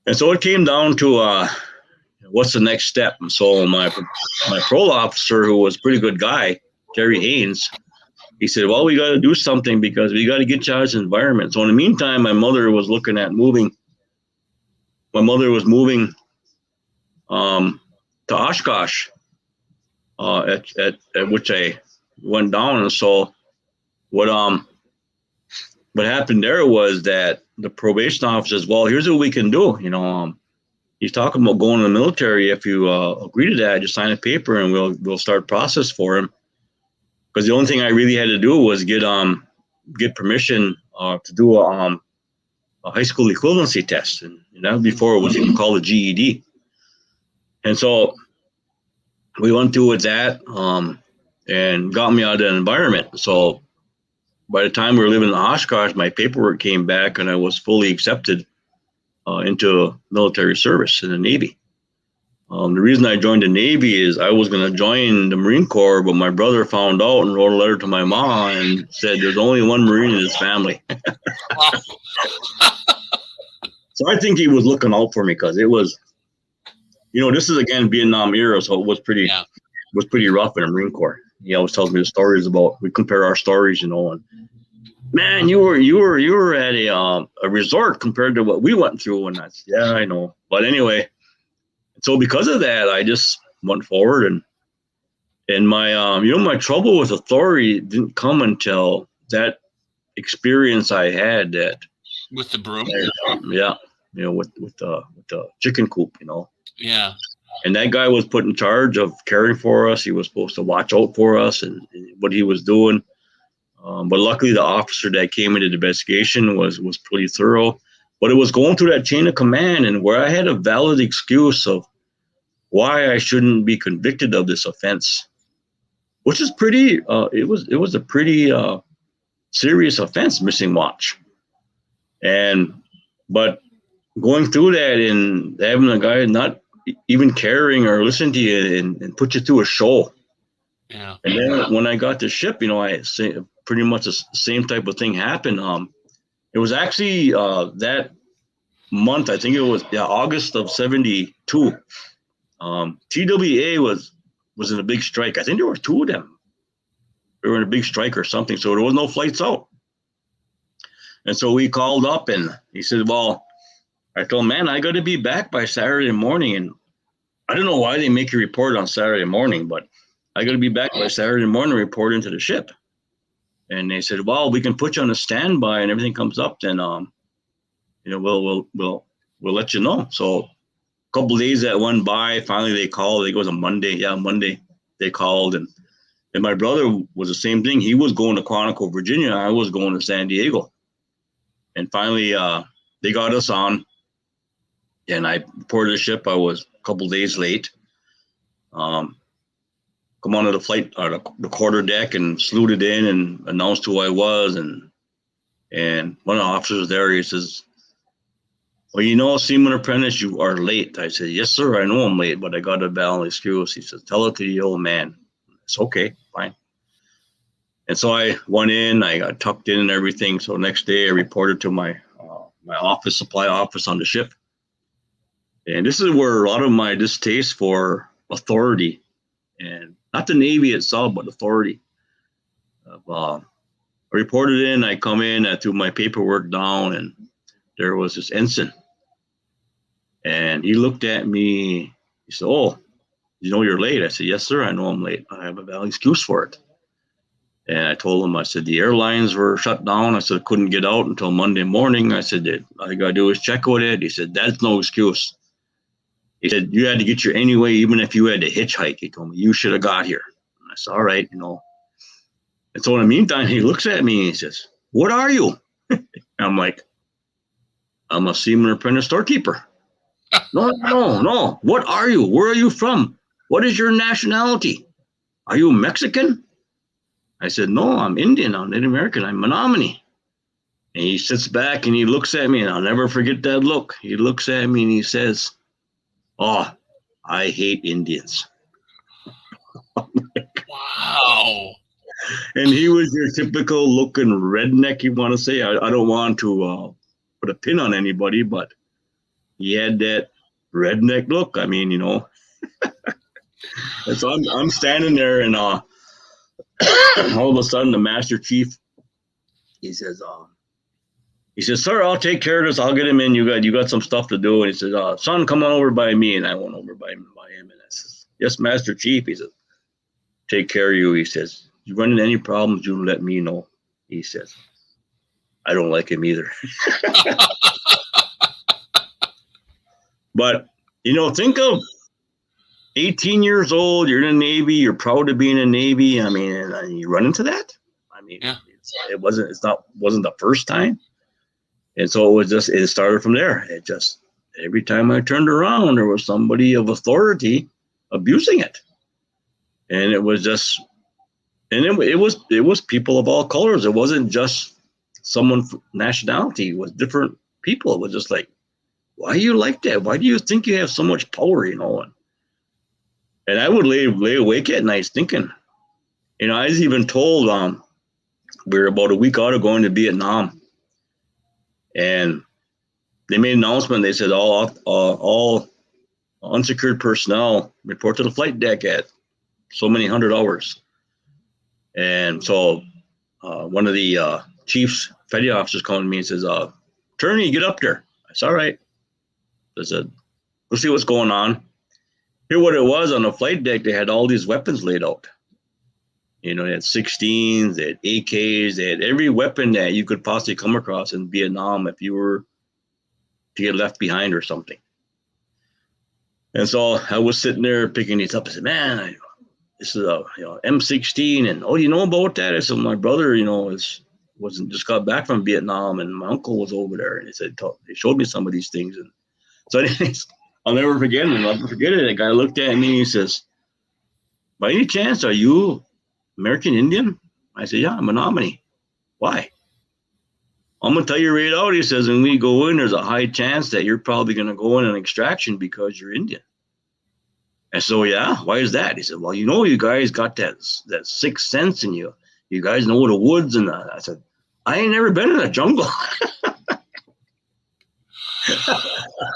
And so it came down to what's the next step. And so my parole officer, who was a pretty good guy, Terry Haynes, he said, well, we got to do something because we got to get you out of this environment. So in the meantime, my mother was looking at moving. My mother was moving to Oshkosh, at which I went down. And so what happened there was that the probation officer says, well, here's what we can do. He's talking about going to the military. If you agree to that, just sign a paper and we'll start process for him. Because the only thing I really had to do was get permission to do a high school equivalency test, and that was before it was even called a GED. And so we went through with that and got me out of that environment. So by the time we were living in Oshkosh, my paperwork came back and I was fully accepted into military service in the Navy. The reason I joined the Navy is I was going to join the Marine Corps, but my brother found out and wrote a letter to my mom and said there's only one Marine in his family. So I think he was looking out for me because it was, this is again Vietnam era, so it was pretty rough in the Marine Corps. He always tells me the stories about, we compare our stories, and man, you were at a resort compared to what we went through, and that's, yeah, I know. But anyway, so because of that, I just went forward, and my my trouble with authority didn't come until that experience I had that with the broom. Yeah, with the chicken coop, Yeah. And that guy was put in charge of caring for us. He was supposed to watch out for us and what he was doing. But luckily, the officer that came into the investigation was pretty thorough. But it was going through that chain of command, and where I had a valid excuse of why I shouldn't be convicted of this offense, which is pretty. It was a pretty serious offense, missing watch. But going through that and having a guy not even caring or listening to you and put you through a show. Yeah. And then when I got to ship, I say pretty much the same type of thing happened. It was actually that month, I think it was August of '72. TWA was in a big strike. I think there were two of them. They were in a big strike or something, so there was no flights out. And so we called up, and he said, well, I told him, man, I got to be back by Saturday morning. And I don't know why they make you report on Saturday morning, but I got to be back by Saturday morning, report into the ship. And they said, well, we can put you on a standby, and everything comes up, then we'll let you know. So a couple of days that went by, finally they called. It was a Monday. Yeah, Monday they called, and my brother was the same thing. He was going to Quantico, Virginia. I was going to San Diego. And finally they got us on, and I reported the ship. I was a couple of days late. Come onto the flight, the quarter deck, and saluted in and announced who I was. And one of the officers there, he says, well, Seaman Apprentice, you are late. I said, yes, sir, I know I'm late, but I got a valid excuse. He says, tell it to the old man. It's okay, fine. And so I went in, I got tucked in and everything. So next day I reported to my office, supply office on the ship. And this is where a lot of my distaste for authority, and not the Navy itself, but authority. I reported in, I come in, I threw my paperwork down, and there was this ensign. And he looked at me, he said, oh, you're late. I said, yes, sir, I know I'm late. I have a valid excuse for it. And I told him, I said, the airlines were shut down. I said, I couldn't get out until Monday morning. I said, all I got to do is check with it. He said, that's no excuse. He said, you had to get here anyway, even if you had to hitchhike. He told me, you should have got here. And I said, all right, And so in the meantime, he looks at me and he says, what are you? I'm like, I'm a Seaman Apprentice storekeeper. No. What are you? Where are you from? What is your nationality? Are you Mexican? I said, no, I'm Indian. I'm Native American. I'm Menominee. And he sits back and he looks at me, and I'll never forget that look. He looks at me and he says, oh, I hate Indians. Wow. And he was your typical looking redneck, you want to say. I don't want to put a pin on anybody, but he had that redneck look. I mean, And so I'm standing there, and all of a sudden the Master Chief, he says, He says, "Sir, I'll take care of this. I'll get him in. You got some stuff to do." And he says, "Son, come on over by me." And I went over by him. And I says, "Yes, Master Chief." He says, "Take care of you." He says, "You run into any problems, you let me know." He says, "I don't like him either." But, think of 18 years old, you're in the Navy, you're proud of being in the Navy. I mean, and you run into that. I mean, Yeah. it wasn't the first time. And so it started from there. It just, every time I turned around, there was somebody of authority abusing it. And it was just, and it was people of all colors. It wasn't just someone's nationality. It was different people. It was just like, why are you like that? Why do you think you have so much power, And I would lay awake at nights thinking, I was even told we were about a week out of going to Vietnam, and they made an announcement. They said all unsecured personnel report to the flight deck at so many 100 hours. And so one of the chiefs, petty officers, called me and says, "Turney, get up there." I said, "All right." I said, "We'll see what's going on." Here, what it was on the flight deck, they had all these weapons laid out. They had 16s, they had AKs, they had every weapon that you could possibly come across in Vietnam if you were to get left behind or something. And so I was sitting there picking these up. I said, "Man, this is a M16, and you know about that?" I said, "My brother, wasn't just got back from Vietnam, and my uncle was over there, and they showed me some of these things." And so, anyways, I'll never forget it. The guy looked at me and he says, "By any chance, are you American Indian?" I said, "Yeah, I'm a Menominee." "Why?" "I'm gonna tell you right out," he says, "when we go in, there's a high chance that you're probably gonna go in an extraction because you're Indian." And so, "Yeah, why is that?" He said, "Well, you guys got that sixth sense in you. You guys know the woods." And I said, "I ain't never been in a jungle."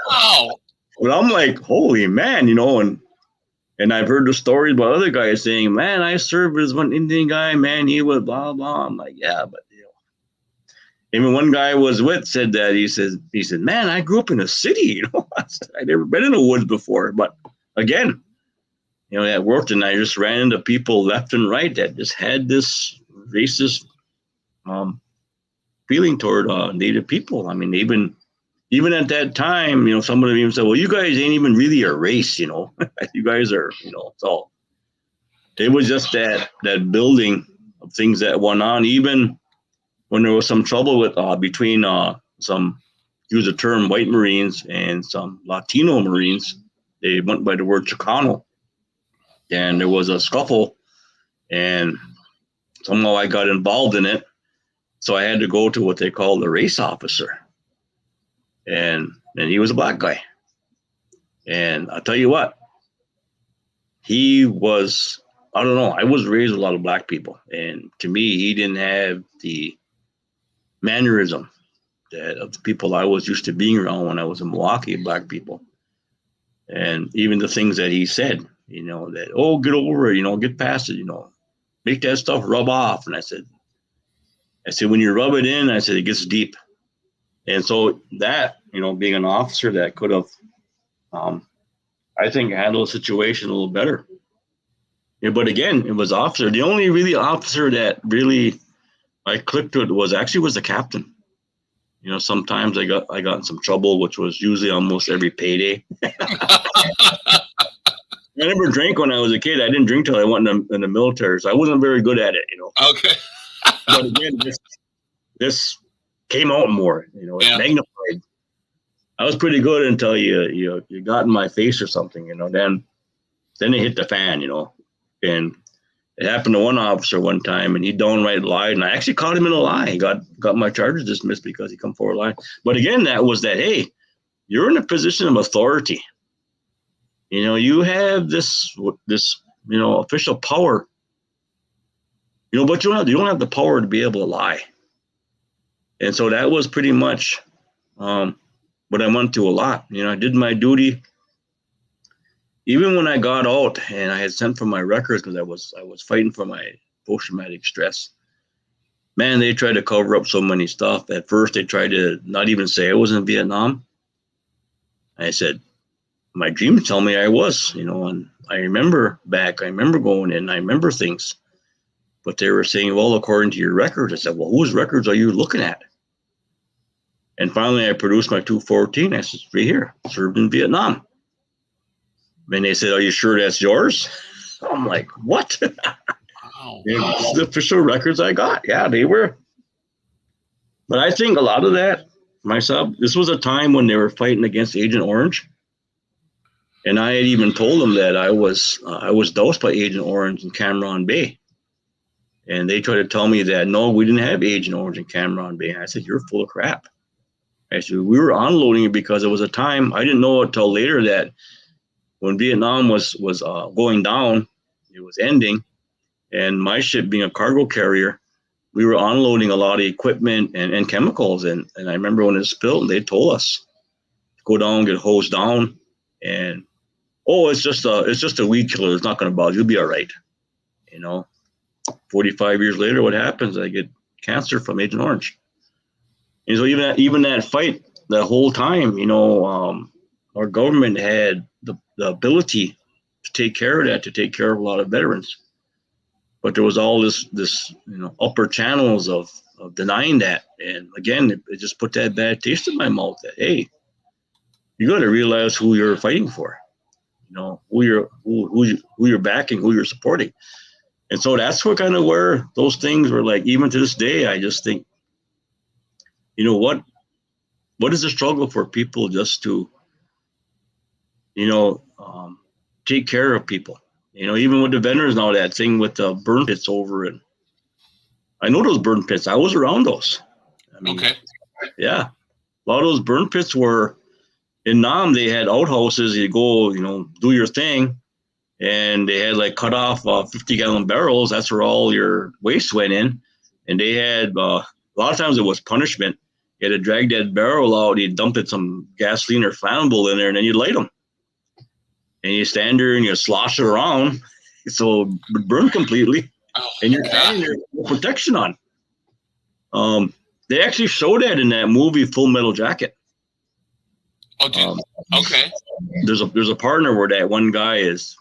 Wow. But I'm like, holy man, and I've heard the stories about other guys saying, "Man, I served as one Indian guy, man, he was blah, blah." I'm like, yeah, but even one guy I was with said that he said, "Man, I grew up in a city, I'd never been in the woods before." But again, that worked, and I just ran into people left and right that just had this racist feeling toward Native people. I mean, even at that time, some of them even said, "Well, you guys ain't even really a race, you guys are, So it was just that building of things that went on, even when there was some trouble with between some, use the term, white Marines and some Latino Marines. They went by the word Chicano, and there was a scuffle, and somehow I got involved in it. So I had to go to what they call the race officer, and he was a black guy. And I'll tell you what, he was, I don't know, I was raised with a lot of black people, and to me, he didn't have the mannerism that of the people I was used to being around when I was in Milwaukee, black people. And even the things that he said, that, "Oh, get over it, get past it, make that stuff rub off." And I said, "When you rub it in," I said, "it gets deep." And so that, being an officer that could have, I think, handled the situation a little better. Yeah, but again, it was officer. The only really officer that really I clicked with was the captain. Sometimes I got in some trouble, which was usually almost every payday. I never drank when I was a kid. I didn't drink till I went in the military, so I wasn't very good at it. Okay. But again, this came out more. It magnified. I was pretty good until you got in my face or something. Then it hit the fan. And it happened to one officer one time, and he downright lied, and I actually caught him in a lie. He got my charges dismissed because he come forward lying. But again, that was that, hey, you're in a position of authority. You have this official power. But you don't have the power to be able to lie. And so that was pretty much what I went through a lot. I did my duty. Even when I got out and I had sent for my records because I was fighting for my post-traumatic stress, man, they tried to cover up so many stuff. At first, they tried to not even say I was in Vietnam. I said, my dreams tell me I was, and I remember going in, I remember things. But they were saying, well, according to your records. I said, well, whose records are you looking at? And finally, I produced my 214. I said, right here, served in Vietnam. And they said, are you sure that's yours? I'm like, what? Wow. The official records I got. Yeah, they were. But I think a lot of that, myself, this was a time when they were fighting against Agent Orange. And I had even told them that I was doused by Agent Orange in Cameron Bay. And they tried to tell me that, no, we didn't have Agent Orange in Cameron Bay. And I said, you're full of crap. I said, we were unloading it because it was a time, I didn't know until later that when Vietnam was going down, it was ending. And my ship being a cargo carrier, we were unloading a lot of equipment and chemicals. And I remember when it spilled, they told us, go down, get hosed down. And, oh, it's just a weed killer. It's not going to bother you. You'll be all right. 45 years later, what happens? I get cancer from Agent Orange. And so even that fight, the whole time, our government had the ability to take care of that, to take care of a lot of veterans. But there was all this upper channels of denying that. And again, it just put that bad taste in my mouth that, hey, you got to realize who you're fighting for, who you're backing, who you're supporting. And so that's where those things were like, even to this day, I just think, what is the struggle for people just to, take care of people? Even with the veterans now, that thing with the burn pits over, and I know those burn pits. I was around those. Okay. Yeah. A lot of those burn pits were in Nam. They had outhouses. You go, do your thing. And they had cut off 50-gallon barrels. That's where all your waste went in. And they had, a lot of times it was punishment. You had to drag that barrel out. You dump it some gasoline or flammable in there, and then you light them. And you stand there and you slosh it around. So it would burn completely. Oh, and you're standing there with protection on. They actually showed that in that movie, Full Metal Jacket. Oh, okay. There's a partner where that one guy is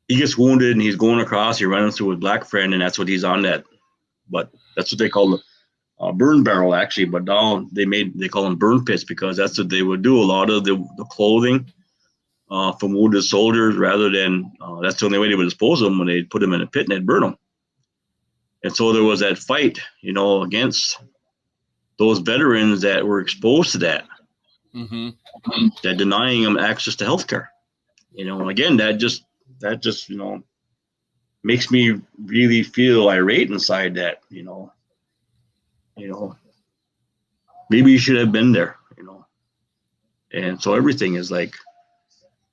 he gets wounded and he's going across. He runs through his black friend, and that's what he's on that. But that's what they call the burn barrel, actually. But now they call them burn pits because that's what they would do. A lot of the clothing from wounded soldiers, rather than that's the only way they would dispose of them, when they put them in a pit and they'd burn them. And so there was that fight, against those veterans that were exposed to that, that denying them access to healthcare. And again, that just makes me really feel irate inside. That maybe you should have been there. And so everything is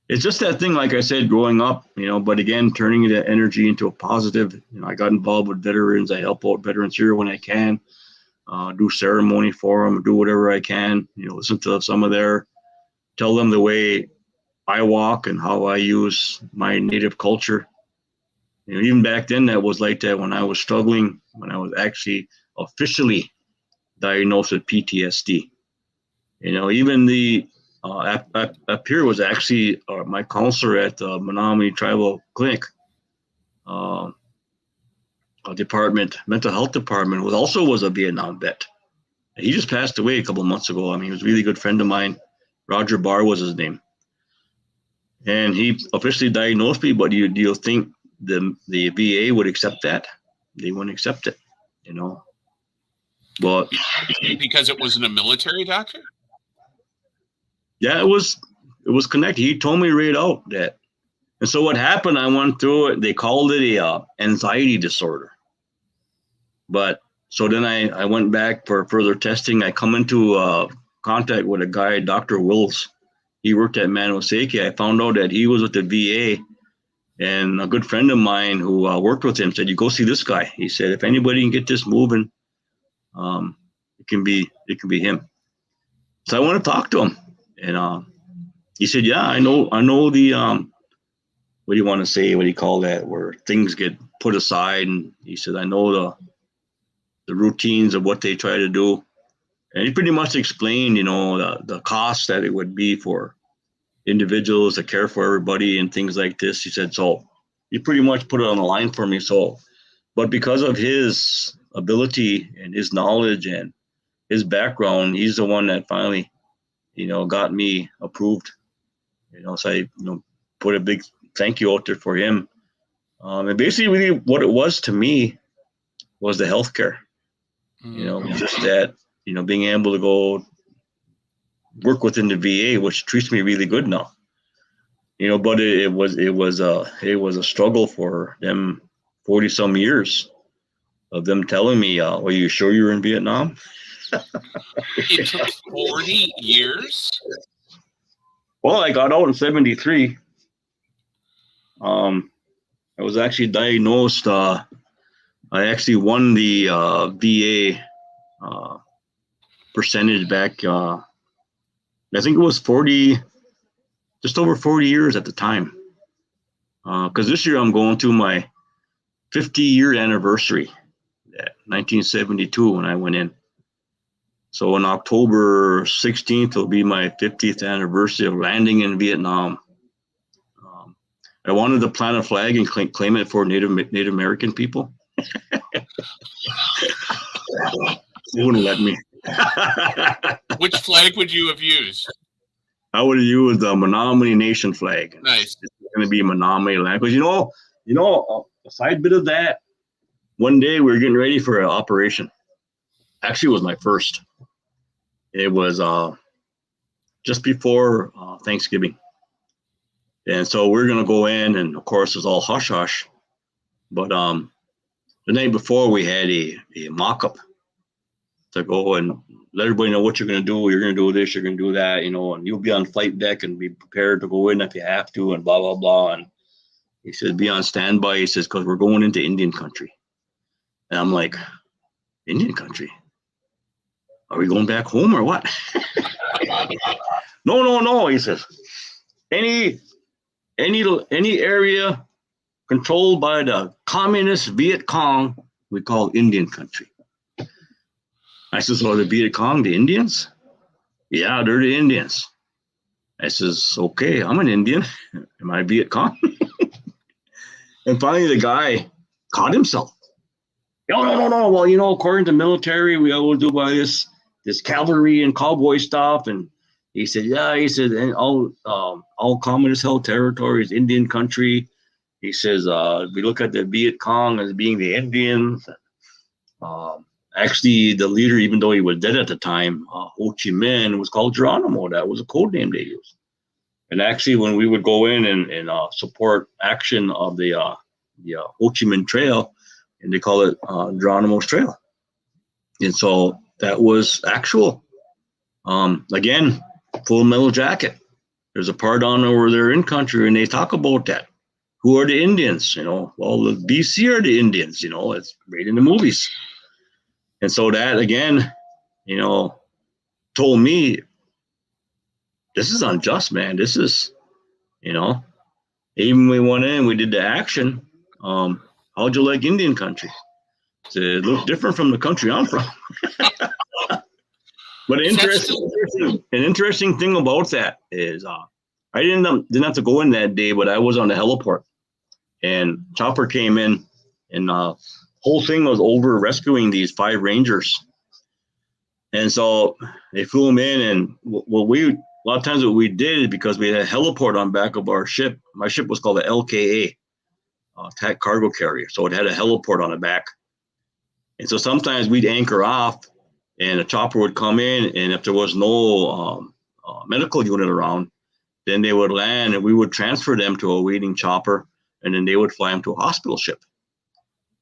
it's just that thing, like I said, growing up, but again, turning that energy into a positive. I got involved with veterans. I help out veterans here when I can, do ceremony for them, do whatever I can, listen to tell them the way I walk and how I use my native culture. Even back then, that was like that when I was struggling, when I was actually officially diagnosed with PTSD. Even the up here was actually my counselor at the Menominee Tribal Clinic department, mental health department, was a Vietnam vet. He just passed away a couple of months ago. He was a really good friend of mine. Roger Barr was his name. And he officially diagnosed me, but do you think the VA would accept that? They wouldn't accept it, But because it wasn't a military doctor? Yeah, it was connected. He told me right out that. And so what happened, I went through it. They called it a anxiety disorder. But so then I went back for further testing. I come into contact with a guy, Dr. Wills. He worked at Manoseiki. I found out that he was with the VA, and a good friend of mine who worked with him said, "You go see this guy." He said, "If anybody can get this moving, it can be him." So I went to talk to him, and he said, "Yeah, I know the what do you want to say? What do you call that? Where things get put aside?" And he said, "I know the routines of what they try to do. And he pretty much explained, the cost that it would be for individuals to care for everybody and things like this. He said, so he pretty much put it on the line for me. So, but because of his ability and his knowledge and his background, he's the one that finally, got me approved. So I, put a big thank you out there for him. And basically, really, what it was to me was the healthcare. Just that, being able to go work within the VA, which treats me really good now. But it was a struggle for them 40 some years of them telling me, are you sure you're in Vietnam? It took 40 years? Well, I got out in 73. I was actually diagnosed. I actually won the VA percentage back. I think it was 40, just over 40 years at the time. Because this year I'm going through my 50-year anniversary, 1972 when I went in. So on October 16th will be my 50th anniversary of landing in Vietnam. I wanted to plant a flag and claim it for Native American people. They wouldn't let me. Which flag would you have used? I would have used the Menominee Nation flag. Nice. It's going to be Menominee land. Because, a side bit of that, one day we were getting ready for an operation. Actually, it was my first. It was just before Thanksgiving. And so we're going to go in, and of course, it's all hush-hush. But the night before, we had a mock-up to go and let everybody know what you're going to do. You're going to do this, you're going to do that, and you'll be on flight deck and be prepared to go in if you have to, and blah, blah, blah. And he said, be on standby. He says, because we're going into Indian country. And I'm like, Indian country? Are we going back home or what? No. He says, any area controlled by the communist Viet Cong, we call Indian country. I says, well, the Viet Cong, the Indians? Yeah, they're the Indians. I says, okay, I'm an Indian. Am I Viet Cong? And finally, the guy caught himself. No. Well, according to military, we always do by this cavalry and cowboy stuff. And he said, yeah, and all communist held territories, Indian country. He says, we look at the Viet Cong as being the Indians. Actually, the leader, even though he was dead at the time, Ho Chi Minh, was called Geronimo. That was a code name they used. And actually, when we would go in and support action of the Ho Chi Minh Trail, and they call it Geronimo's Trail. And so that was actual. Again, Full Metal Jacket. There's a part on where they're in country, and they talk about that. Who are the Indians? Well, the BC are the Indians. It's right in the movies. And so that, again, told me, this is unjust, man. This is, even when we went in, we did the action. How'd you like Indian country? It looked different from the country I'm from. But an interesting thing about that is I didn't have to go in that day, but I was on the heliport. And chopper came in, and whole thing was over rescuing these 5 Rangers. And so they flew them in, and a lot of times what we did is because we had a heliport on back of our ship. My ship was called the LKA, attack cargo carrier. So it had a heliport on the back. And so sometimes we'd anchor off, and a chopper would come in, and if there was no medical unit around, then they would land, and we would transfer them to a waiting chopper, and then they would fly them to a hospital ship.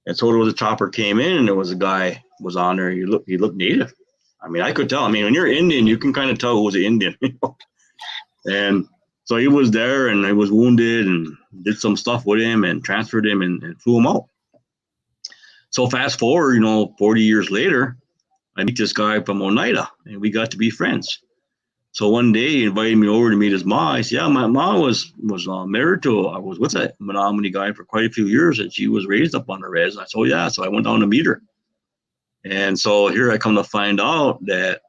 And so there was a chopper came in, and there was a guy was on there. He looked native. I mean, I could tell. I mean, when you're Indian, you can kind of tell who was an Indian. And so he was there, and he was wounded, and did some stuff with him, and transferred him, and flew him out. So fast forward, 40 years later, I meet this guy from Oneida, and we got to be friends. So one day he invited me over to meet his mom. I said, yeah, my mom was married to, I was with a Menominee guy for quite a few years, and she was raised up on the res. I said, oh, yeah. So I went down to meet her. And so here I come to find out that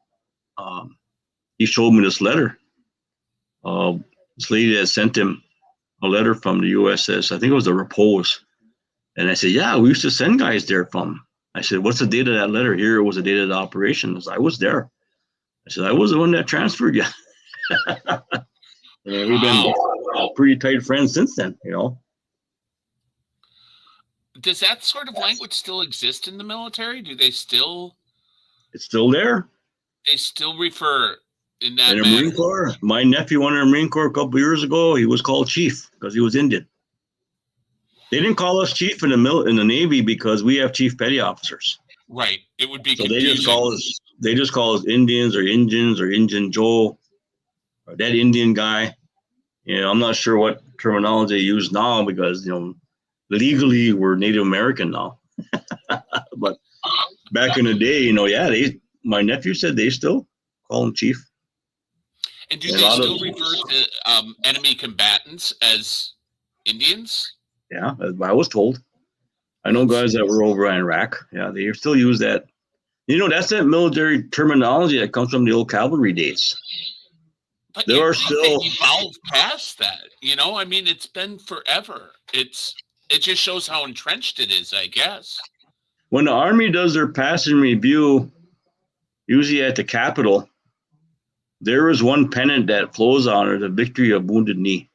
he showed me this letter. This lady had sent him a letter from the USS, I think it was the Repose. And I said, yeah, we used to send guys there from. I said, what's the date of that letter? Here it was the date of the operation. I was there. I said, I was the one that transferred you. And we've been pretty tight friends since then, you know. Does that sort of language still exist in the military? Do they still? It's still there. They still refer in that In the manner. Marine Corps, my nephew went in the Marine Corps a couple years ago. He was called Chief because he was Indian. They didn't call us Chief in the Navy because we have Chief Petty Officers. Right. It would be So confusing. they just call us Indians or Indian Joe or that Indian guy. You know, I'm not sure what terminology they use now because, you know, legally we're Native American now. But back in the day, you know, yeah, my nephew said they still call him Chief. And do they still refer to enemy combatants as Indians? Yeah, as I was told. I know guys that were over in Iraq. Yeah, they still use that. You know, that's that military terminology that comes from the old cavalry days. But there are still evolved past that. You know, I mean, it's been forever. It just shows how entrenched it is, I guess. When the Army does their passing review, usually at the Capitol, there is one pennant that flows on it, the victory of Wounded Knee.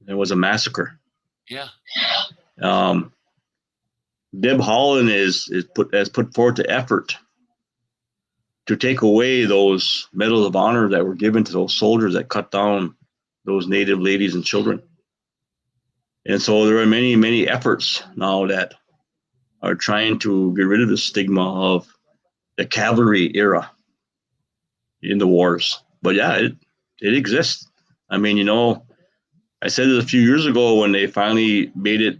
There was a massacre. Yeah. Deb Holland has put forth the effort to take away those medals of honor that were given to those soldiers that cut down those Native ladies and children. And so there are many, many efforts now that are trying to get rid of the stigma of the cavalry era in the wars. But yeah, it exists. I mean, you know, I said it a few years ago when they finally made it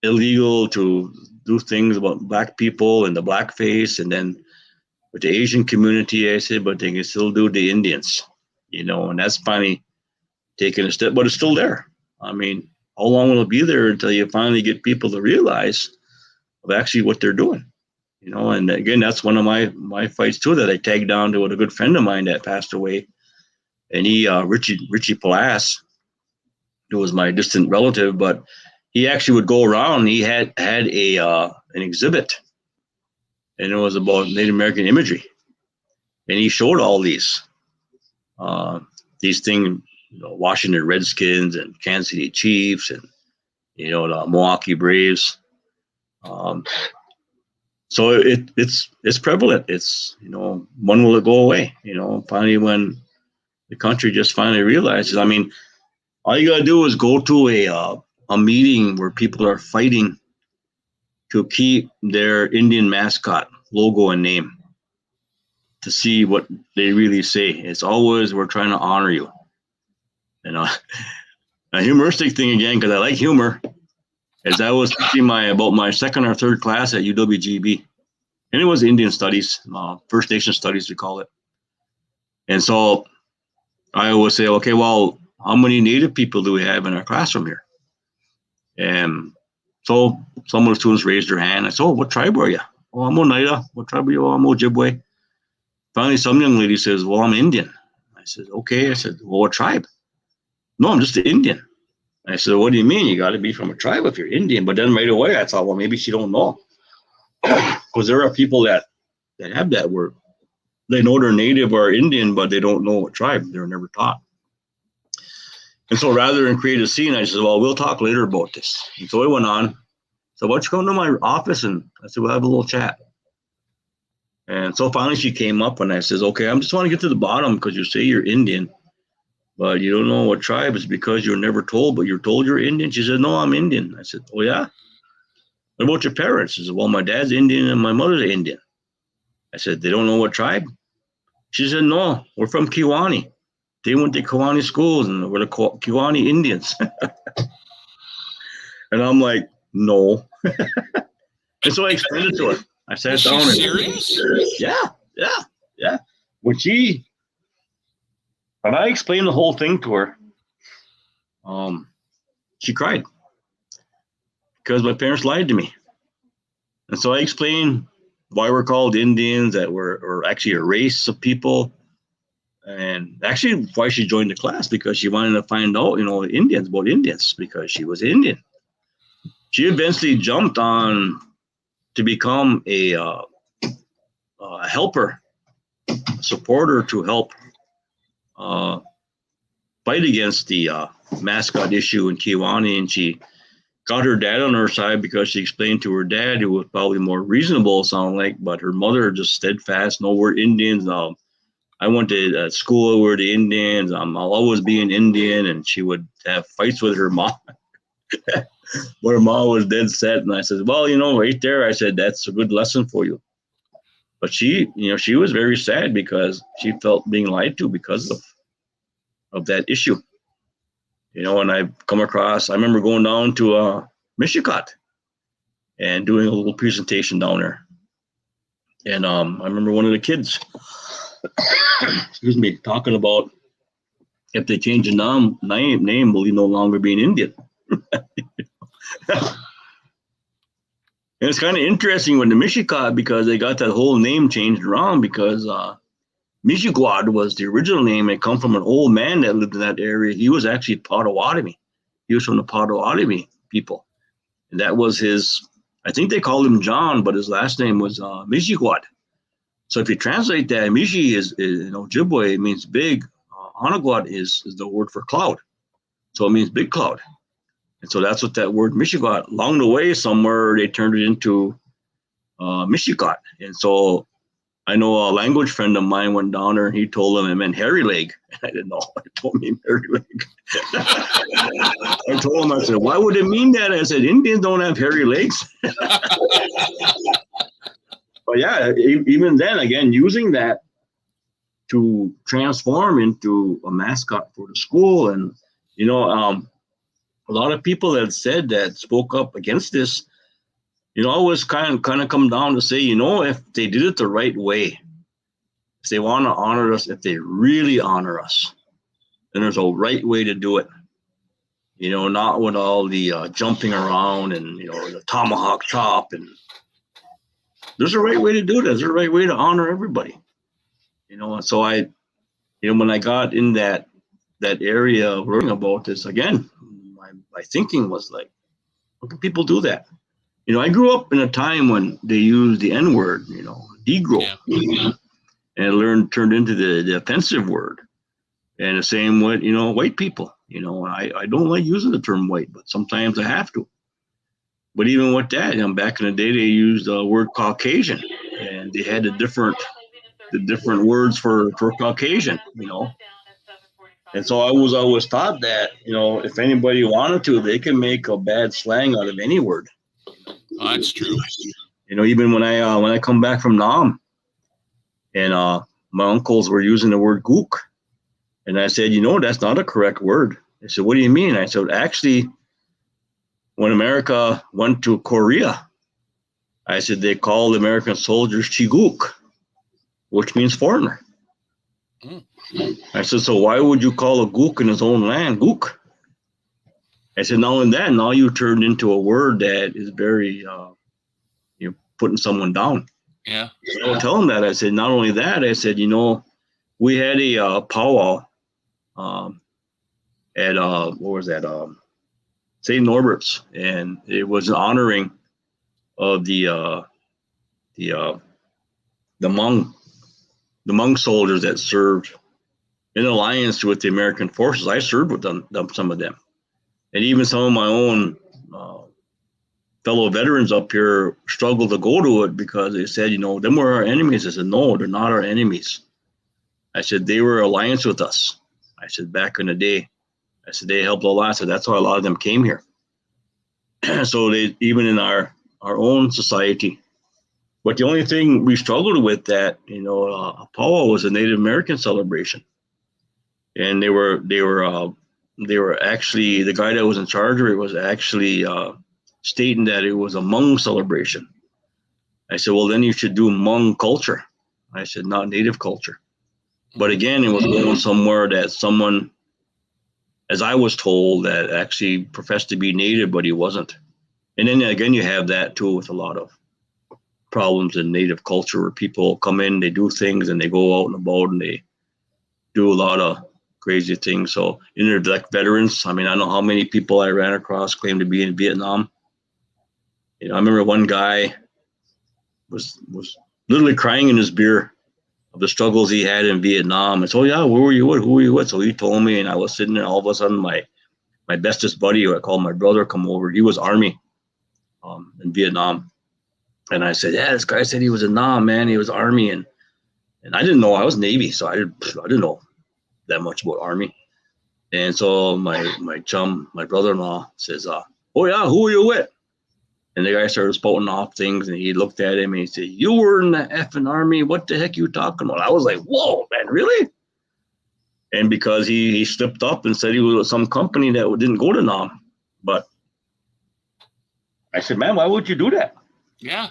illegal to do things about black people and the blackface, and then with the Asian community, I said, but they can still do the Indians, you know, and that's finally taken a step, but it's still there. I mean, how long will it be there until you finally get people to realize of actually what they're doing, you know? And again, that's one of my fights too, that I tagged down to with a good friend of mine that passed away, and he, Richie Palas, who was my distant relative, but he actually would go around. He had an exhibit, and it was about Native American imagery, and he showed all these things, you know, Washington Redskins and Kansas City Chiefs, and you know, the Milwaukee Braves. So it's prevalent. It's, you know, when will it go away? You know, finally when the country just finally realizes. I mean, all you gotta do is go to a meeting where people are fighting to keep their Indian mascot logo and name, to see what they really say. It's always, we're trying to honor you. You know, a humoristic thing again, because I like humor, is I was teaching about my second or third class at UWGB, and it was Indian Studies, First Nation Studies we call it. And so I always say, okay, well, how many Native people do we have in our classroom here? And so some of the students raised their hand. I said, oh, what tribe are you? Oh, I'm Oneida. What tribe are you? Oh, I'm Ojibwe. Finally, some young lady says, well, I'm Indian. I said, okay. I said, well, what tribe? No, I'm just an Indian. I said, what do you mean? You got to be from a tribe if you're Indian. But then right away, I thought, well, maybe she don't know. Because there are people that have that word. They know they're Native or Indian, but they don't know what tribe. They were never taught. And so rather than create a scene, I said, well, we'll talk later about this. And so it went on. So why don't you come to my office? And I said, we'll have a little chat. And so finally she came up, and I says, okay, I just want to get to the bottom, because you say you're Indian, but you don't know what tribe. It's because you're never told, but you're told you're Indian. She said, no, I'm Indian. I said, oh, yeah? What about your parents? She said, well, my dad's Indian and my mother's Indian. I said, they don't know what tribe? She said, no, we're from Kiwani. They went to Kiwani schools, and we're the Kiwani Indians. And I'm like, no. And so I explained it to her. I sat down. Is she serious? Yeah. When I explained the whole thing to her, she cried because my parents lied to me. And so I explained why we're called Indians, that we're actually a race of people. And actually why she joined the class, because she wanted to find out, about Indians, because she was Indian. She eventually jumped on to become a helper, a supporter to help fight against the mascot issue in Kiwani. And she got her dad on her side because she explained to her dad, who was probably more reasonable, sound like, but her mother just steadfast, no, we're Indians. I went to school where the Indians, I'll always be an Indian. And she would have fights with her mom. But her mom was dead set. And I said, well, right there, I said, that's a good lesson for you. But she was very sad because she felt being lied to because of that issue. And I've come across, I remember going down to Michigan and doing a little presentation down there. And I remember one of the kids, excuse me, talking about if they change the name, will he no longer be an Indian? And it's kind of interesting with the Michigan, because they got that whole name changed around, because Michigan was the original name. It come from an old man that lived in that area. He was actually Potawatomi. He was from the Potawatomi people. And that was his, I think they called him John, but his last name was Michigan. So if you translate that, Michi is Ojibwe, it means big. Anaguat is the word for cloud. So it means big cloud. And so that's what that word Michigan, along the way somewhere, they turned it into Michigan. And so I know a language friend of mine went down there and he told him it meant hairy leg. I didn't know. It told me hairy leg. I told him, I said, why would it mean that? I said, Indians don't have hairy legs. But yeah, even then, again, using that to transform into a mascot for the school. And, a lot of people that said that spoke up against this, always kind of come down to say, if they did it the right way, if they want to honor us, if they really honor us, then there's a right way to do it. Not with all the jumping around and, the tomahawk chop. And there's a right way to do it. There's a right way to honor everybody. And so when I got in that area of learning about this, again, my thinking was like, how can people do that? I grew up in a time when they used the N word, Negro, and turned into the offensive word. And the same with, white people, I don't like using the term white, but sometimes I have to. But even with that, back in the day, they used the word Caucasian, and they had the different words for Caucasian, And so I was always taught that, if anybody wanted to, they can make a bad slang out of any word. Oh, that's true. Even when I come back from Nam, and my uncles were using the word gook, and I said, that's not a correct word. They said, what do you mean? I said, actually, when America went to Korea, I said they called American soldiers chiguk, which means foreigner. Mm. I said, so why would you call a gook in his own land gook? I said, not only that, now you turned into a word that is very, putting someone down. Yeah. So I tell him that. I said, not only that, I said, we had a powwow at, what was that? St. Norbert's. And it was an honoring of the Hmong soldiers that served in alliance with the American forces. I served with them, some of them. And even some of my own fellow veterans up here struggled to go to it because they said, them were our enemies. I said, no, they're not our enemies. I said, they were alliance with us. I said, back in the day, I said, they helped a lot. I said, that's why a lot of them came here. So they, even in our own society. But the only thing we struggled with that, powwow was a Native American celebration. And they were actually, the guy that was in charge of it was actually stating that it was a Hmong celebration. I said, well, then you should do Hmong culture. I said, not Native culture. But again, it was going somewhere that someone, as I was told, that actually professed to be Native, but he wasn't. And then again, you have that too with a lot of problems in Native culture where people come in, they do things, and they go out and about and they do a lot of crazy things. So interdict veterans. I mean, I don't know how many people I ran across claim to be in Vietnam. I remember one guy was literally crying in his beer of the struggles he had in Vietnam. And so, yeah, where were you with? Who were you with? So he told me, and I was sitting there. All of a sudden, my bestest buddy, who I call my brother, come over. He was Army in Vietnam. And I said, yeah, this guy said he was in Nam, man. He was Army. And I didn't know. I was Navy, so I didn't know that much about Army. And so my chum, my brother-in-law, says, oh, yeah, who were you with? And the guy started spouting off things, and he looked at him, and he said, you were in the effing Army. What the heck are you talking about? I was like, whoa, man, really? And because he slipped up and said he was with some company that didn't go to Nam. But I said, man, why would you do that? Yeah.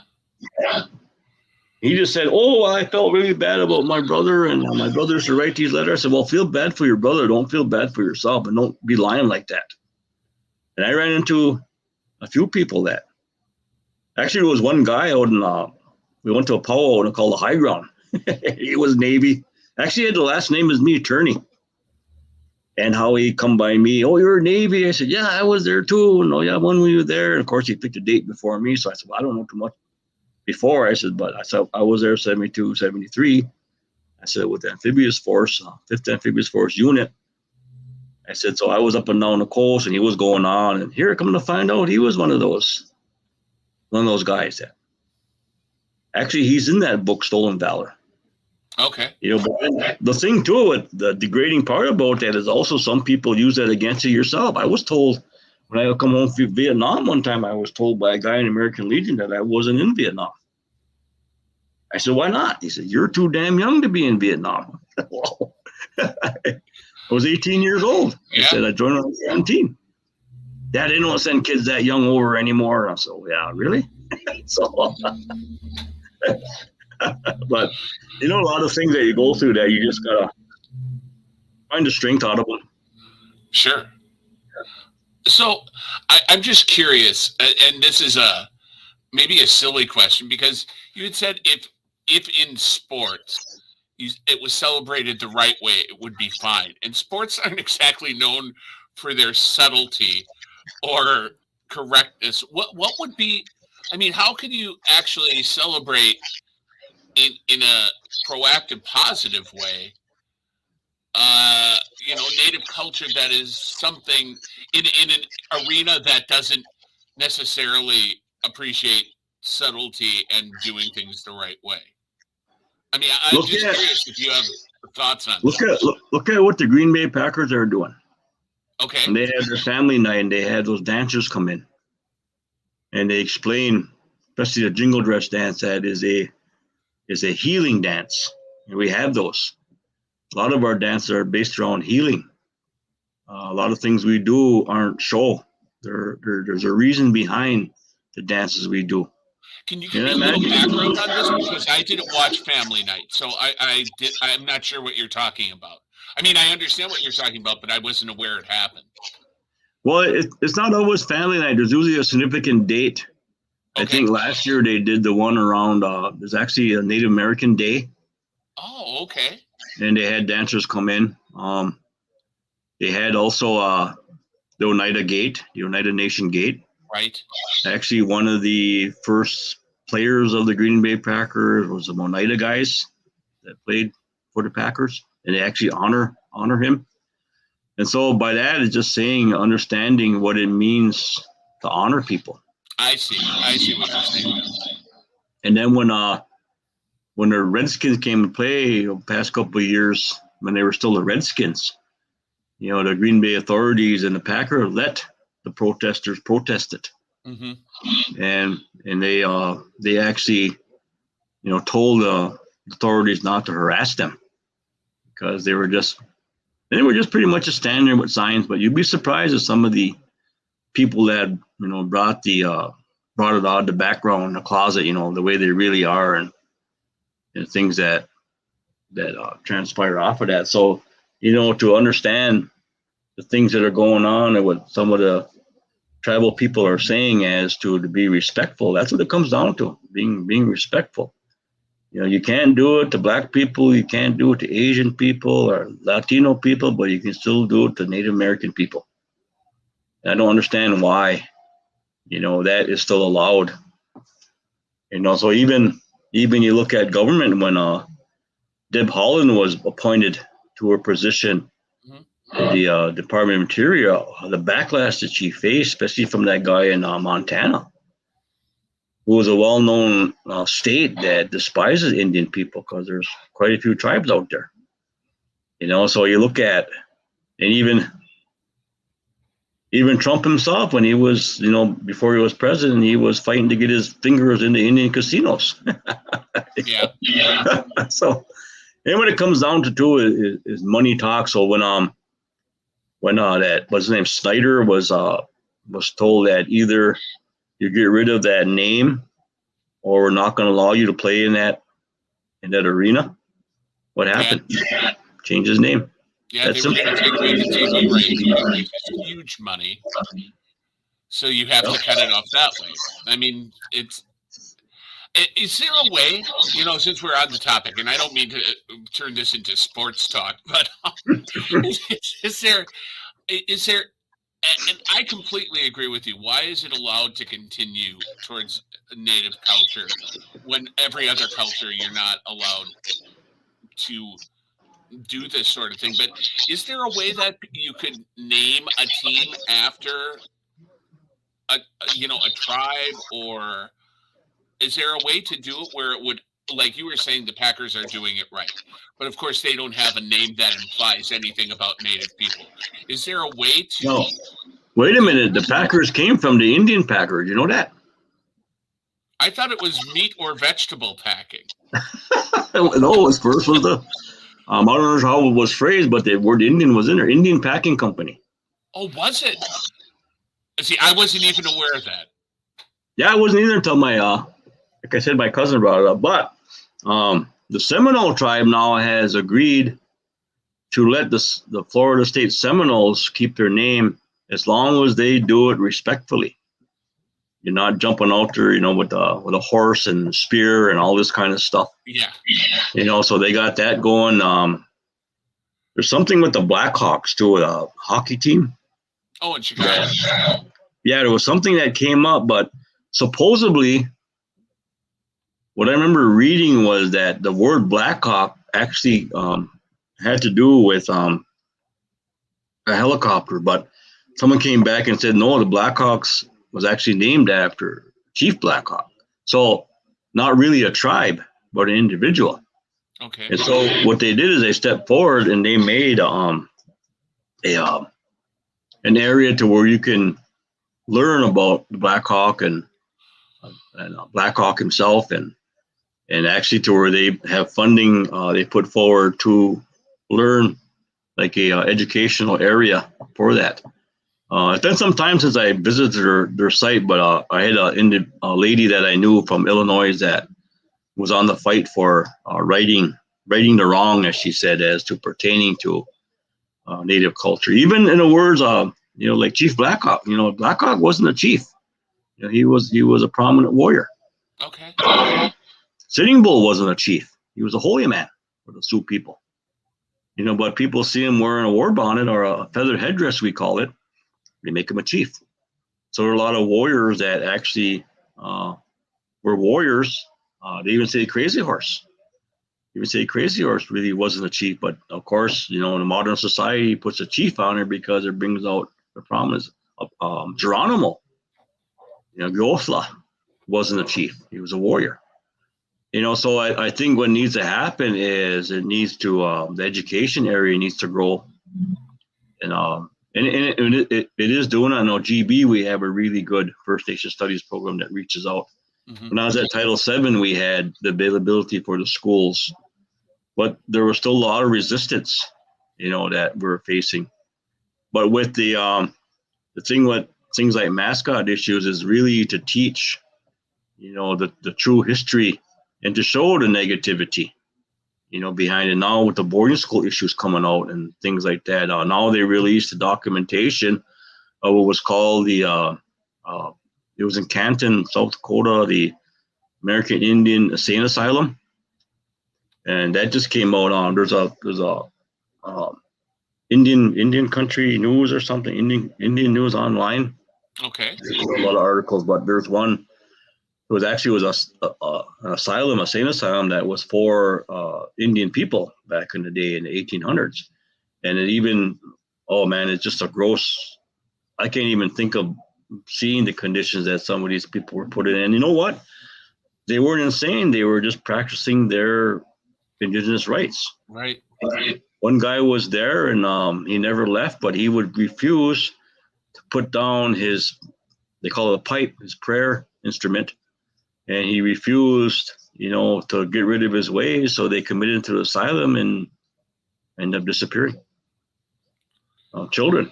He just said, oh, I felt really bad about my brother, and my brother should write these letters. I said, well, feel bad for your brother. Don't feel bad for yourself, and don't be lying like that. And I ran into a few people that. Actually, there was one guy out in, we went to a powwow and called the High Ground. He was Navy. Actually, he had the last name as me, Turney. And how he come by me, oh, you're Navy. I said, yeah, I was there too. And oh, yeah, when were you there? And of course, he picked a date before me. So I said, well, I don't know too much before. I said, but I was there 72, 73. I said, with the amphibious force, 5th Amphibious Force Unit. I said, so I was up and down the coast, and he was going on. And here, come to find out, he was one of those guys that. Actually, he's in that book, Stolen Valor. Okay. But the thing too, with the degrading part about that is also some people use that against you yourself. I was told when I come home from Vietnam one time, I was told by a guy in the American Legion that I wasn't in Vietnam. I said, why not? He said, you're too damn young to be in Vietnam. Well, I was 18 years old. Yeah. I said, I joined when I was 17. Dad, they don't send kids that young over anymore. And I said, yeah, really? So, but a lot of things that you go through that you just gotta find the strength out of them. Sure. So I'm just curious, and this is maybe a silly question, because you had said if in sports it was celebrated the right way, it would be fine. And sports aren't exactly known for their subtlety or correctness. What would be? I mean, how can you actually celebrate in a proactive, positive way, Native culture that is something in an arena that doesn't necessarily appreciate subtlety and doing things the right way? I mean, I'm just curious if you have thoughts on that. Look at what the Green Bay Packers are doing. Okay. And they had their family night, and they had those dancers come in, and they explain, especially the jingle dress dance, that is a healing dance. And we have those. A lot of our dances are based around healing. A lot of things we do aren't show. There's a reason behind the dances we do. Can you give me a little background on this? Because I didn't watch Family Night, so I'm not sure what you're talking about. I mean, I understand what you're talking about, but I wasn't aware it happened. Well, it's not always Family Night. There's usually a significant date. Okay. I think last year they did the one around, there's actually a Native American Day. Oh, okay. And they had dancers come in. They had also the Oneida Gate, the Oneida Nation Gate. Right. Actually, one of the first players of the Green Bay Packers was the Oneida guys that played for the Packers, and they actually honor him. And so by that, it's just saying, understanding what it means to honor people. I see what you're saying. And then when the Redskins came to play the past couple of years, when they were still the Redskins, the Green Bay authorities and the Packers let the protesters protest it. Mm-hmm. And they actually, told the authorities not to harass them, because they were just pretty much just standing there with signs. But you'd be surprised at some of the people that brought it out of the background, the closet, the way they really are, and things that transpire off of that. So to understand the things that are going on and what some of the tribal people are saying as to be respectful. That's what it comes down to, being respectful. You can't do it to Black people, you can't do it to Asian people or Latino people, but you can still do it to Native American people. And I don't understand why, that is still allowed. So even you look at government when Deb Haaland was appointed to her position in the Department of Interior, the backlash that she faced, especially from that guy in Montana, who was a well-known state that despises Indian people because there's quite a few tribes out there. So you look at, and even Trump himself, when he was, before he was president, he was fighting to get his fingers into Indian casinos. Yeah. So, and when it comes down to too is money talk. So when that what's his name, Snyder was told that either you get rid of that name or we're not going to allow you to play in that arena. What happened? Yeah. Change his name. Yeah, they were going to take away the TV rights. It's huge money. So you have to cut it off that way. I mean, is there a way, since we're on the topic, and I don't mean to turn this into sports talk, but is there, and I completely agree with you. Why is it allowed to continue towards Native culture when every other culture you're not allowed to do this sort of thing? But is there a way that you could name a team after a tribe, or is there a way to do it where it would, like you were saying, the Packers are doing it right, but of course they don't have a name that implies anything about Native people. Is there a way to? No. Wait a minute. The Packers came from the Indian Packers. You know that? I thought it was meat or vegetable packing. No, first was the. I don't know how it was phrased, but the word Indian was in there. Indian Packing Company. Oh, was it? See, I wasn't even aware of that. Yeah, I wasn't either until like I said, my cousin brought it up. But the Seminole tribe now has agreed to let the Florida State Seminoles keep their name as long as they do it respectfully. You're not jumping out there, with a horse and spear and all this kind of stuff. Yeah. So they got that going. There's something with the Blackhawks too, a hockey team. Oh, in Chicago. Yeah, there was something that came up, but supposedly, what I remember reading was that the word Blackhawk actually had to do with a helicopter, but someone came back and said, no, the Blackhawks was actually named after Chief Blackhawk. So not really a tribe, but an individual. Okay. And so what they did is they stepped forward and they made an area to where you can learn about the Blackhawk and Blackhawk himself, and actually to where they have funding they put forward to learn, like a educational area for that. It's been some time since I visited their site, but I had a lady that I knew from Illinois that was on the fight for righting the wrong, as she said, as to pertaining to Native culture. Even in the words, like Chief Blackhawk. Blackhawk wasn't a chief. He was a prominent warrior. Okay. Sitting Bull wasn't a chief. He was a holy man for the Sioux people. But people see him wearing a war bonnet or a feathered headdress, we call it. They make him a chief. So there are a lot of warriors that actually were warriors. They even say Crazy Horse. Crazy Horse really wasn't a chief, but of course, in a modern society, he puts a chief on there because it brings out the prominence of Geronimo. Gofla wasn't a chief; he was a warrior. So I think what needs to happen is it needs to the education area needs to grow, and it is doing. I know GB, we have a really good First Nation Studies program that reaches out. Mm-hmm. When I was at Title VII, we had the availability for the schools, but there was still a lot of resistance, that we're facing. But with the thing with things like mascot issues is really to teach, the true history and to show the negativity, behind it. Now with the boarding school issues coming out and things like that, now they released the documentation of what was called the It was in Canton, South Dakota, the American Indian Insane Asylum, and that just came out on. There's a Indian country news or something, Indian news online. Okay. There's a lot of articles, but there's one. It was actually an asylum, a sane asylum that was for Indian people back in the day in the 1800s, and it even, oh man, it's just a gross. I can't even think of seeing the conditions that some of these people were put in. And you know what? They weren't insane. They were just practicing their indigenous rights. Right. One guy was there, and he never left, but he would refuse to put down his, they call it a pipe, his prayer instrument. And he refused, to get rid of his ways. So they committed him to the asylum and ended up disappearing. Children.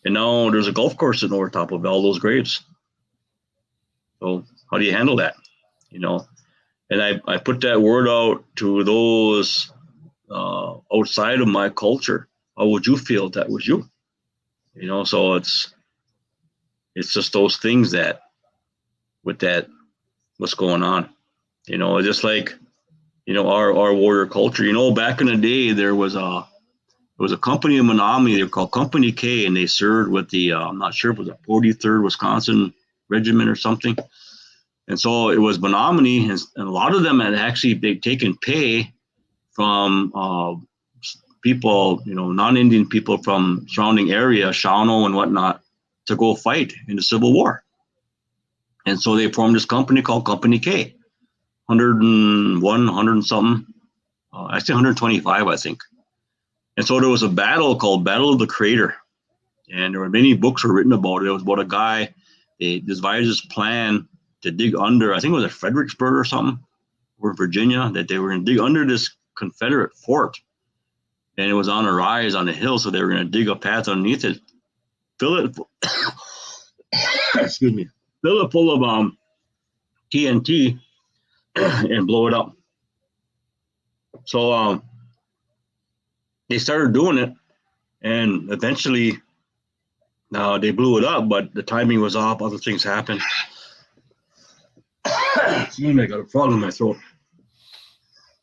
And now there's a golf course sitting over top of all those graves. So how do you handle that? And I put that word out to those outside of my culture. How would you feel if that was you? So it's just those things that with that, what's going on, just like, our warrior culture, back in the day, there was a company in Menominee. They were called Company K, and they served with the, I'm not sure if it was the 43rd Wisconsin Regiment or something. And so it was Menominee, and a lot of them had actually taken pay from people, non-Indian people from surrounding area, Shawano and whatnot, to go fight in the Civil War. And so they formed this company called Company K, 101, 100 and something, actually 125, I think. And so there was a battle called Battle of the Crater. And there were many books were written about it. It was about a guy, they devised this plan to dig under, I think it was at Fredericksburg or something, or Virginia, that they were going to dig under this Confederate fort. And it was on a rise on a hill, so they were going to dig a path underneath it, fill it, excuse me, fill it full of TNT and blow it up. So they started doing it, and eventually they blew it up, but the timing was off. Other things happened. Excuse me, I got a frog in my throat.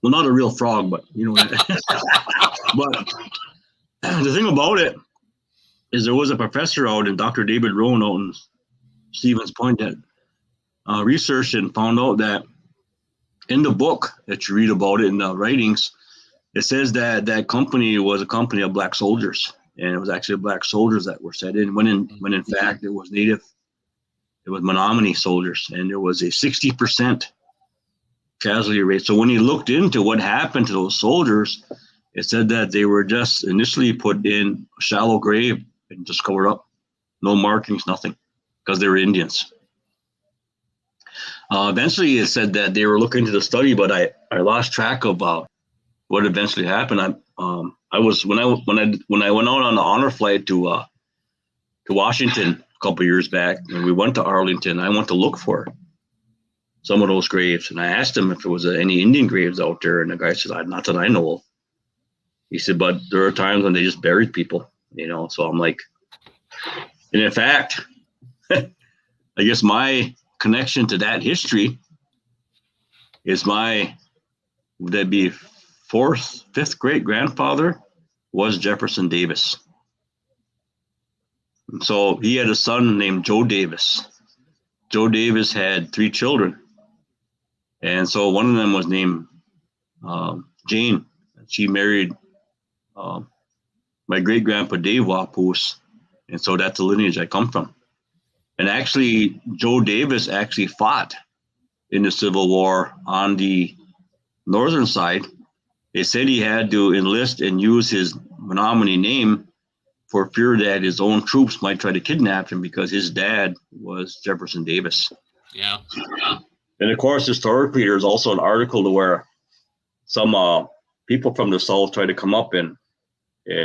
Well, not a real frog, but But the thing about it is there was a professor out, and Dr. David Rowan out in Stevens Point, that researched and found out that in the book that you read about it in the writings, it says that that company was a company of black soldiers, and it was actually black soldiers that were set in, when in fact it was Native, it was Menominee soldiers, and there was a 60% casualty rate. So when he looked into what happened to those soldiers, it said that they were just initially put in a shallow grave and just covered up, no markings, nothing, because they were Indians. Eventually, it said that they were looking into the study, but I lost track of what eventually happened. I was when I went out on the honor flight to Washington a couple of years back, and we went to Arlington. I went to look for some of those graves, and I asked him if there was any Indian graves out there, and the guy said, "Not that I know of." He said, "But there are times when they just buried people, So I'm like, and in fact, I guess my connection to that history is would that be fifth great grandfather was Jefferson Davis. So he had a son named Joe Davis. Joe Davis had 3 children. And so one of them was named Jane. She married my great grandpa Dave Wapus. And so that's the lineage I come from. And actually, Joe Davis actually fought in the Civil War on the northern side. They said he had to enlist and use his Menominee name for fear that his own troops might try to kidnap him, because his dad was Jefferson Davis. Yeah. And of course, historically, there's also an article to where some people from the South tried to come up and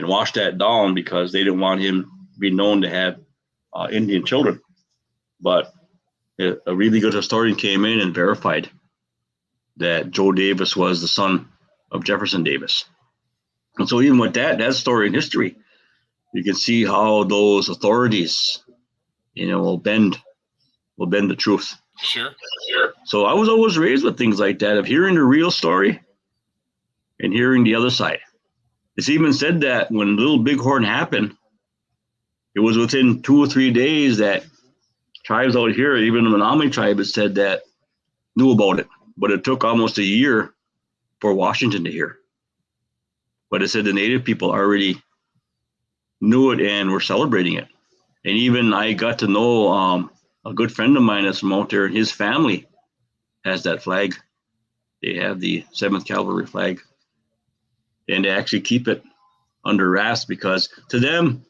wash that down because they didn't want him to be known to have Indian children. But a really good historian came in and verified that Joe Davis was the son of Jefferson Davis. And so even with that story in history, you can see how those authorities, will bend will bend the truth. Sure. So I was always raised with things like that, of hearing the real story and hearing the other side. It's even said that when Little Bighorn happened, it was within 2 or 3 days that tribes out here, even the Menominee tribe, has said that knew about it. But it took almost a year for Washington to hear. But it said the Native people already knew it and were celebrating it. And even I got to know a good friend of mine that's from out there, and his family has that flag. They have the 7th Cavalry flag. And they actually keep it under wraps because to them,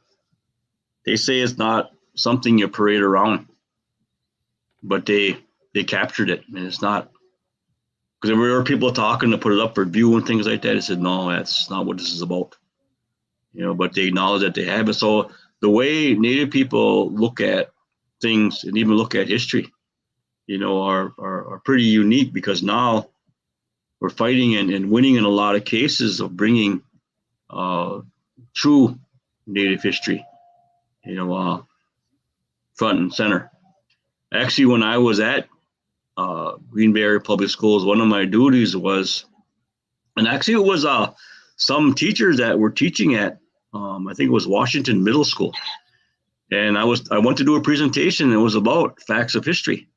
they say it's not something you parade around. But they captured it, and it's not. Because there were people talking to put it up for view and things like that. They said, no, that's not what this is about. But they acknowledge that they have it. So the way Native people look at things and even look at history, are pretty unique, because now we're fighting and winning in a lot of cases of bringing true Native history, front and center. Actually, when I was at Green Bay Area Public Schools, one of my duties was, and actually it was some teachers that were teaching at, I think it was Washington Middle School. And I went to do a presentation. It was about facts of history.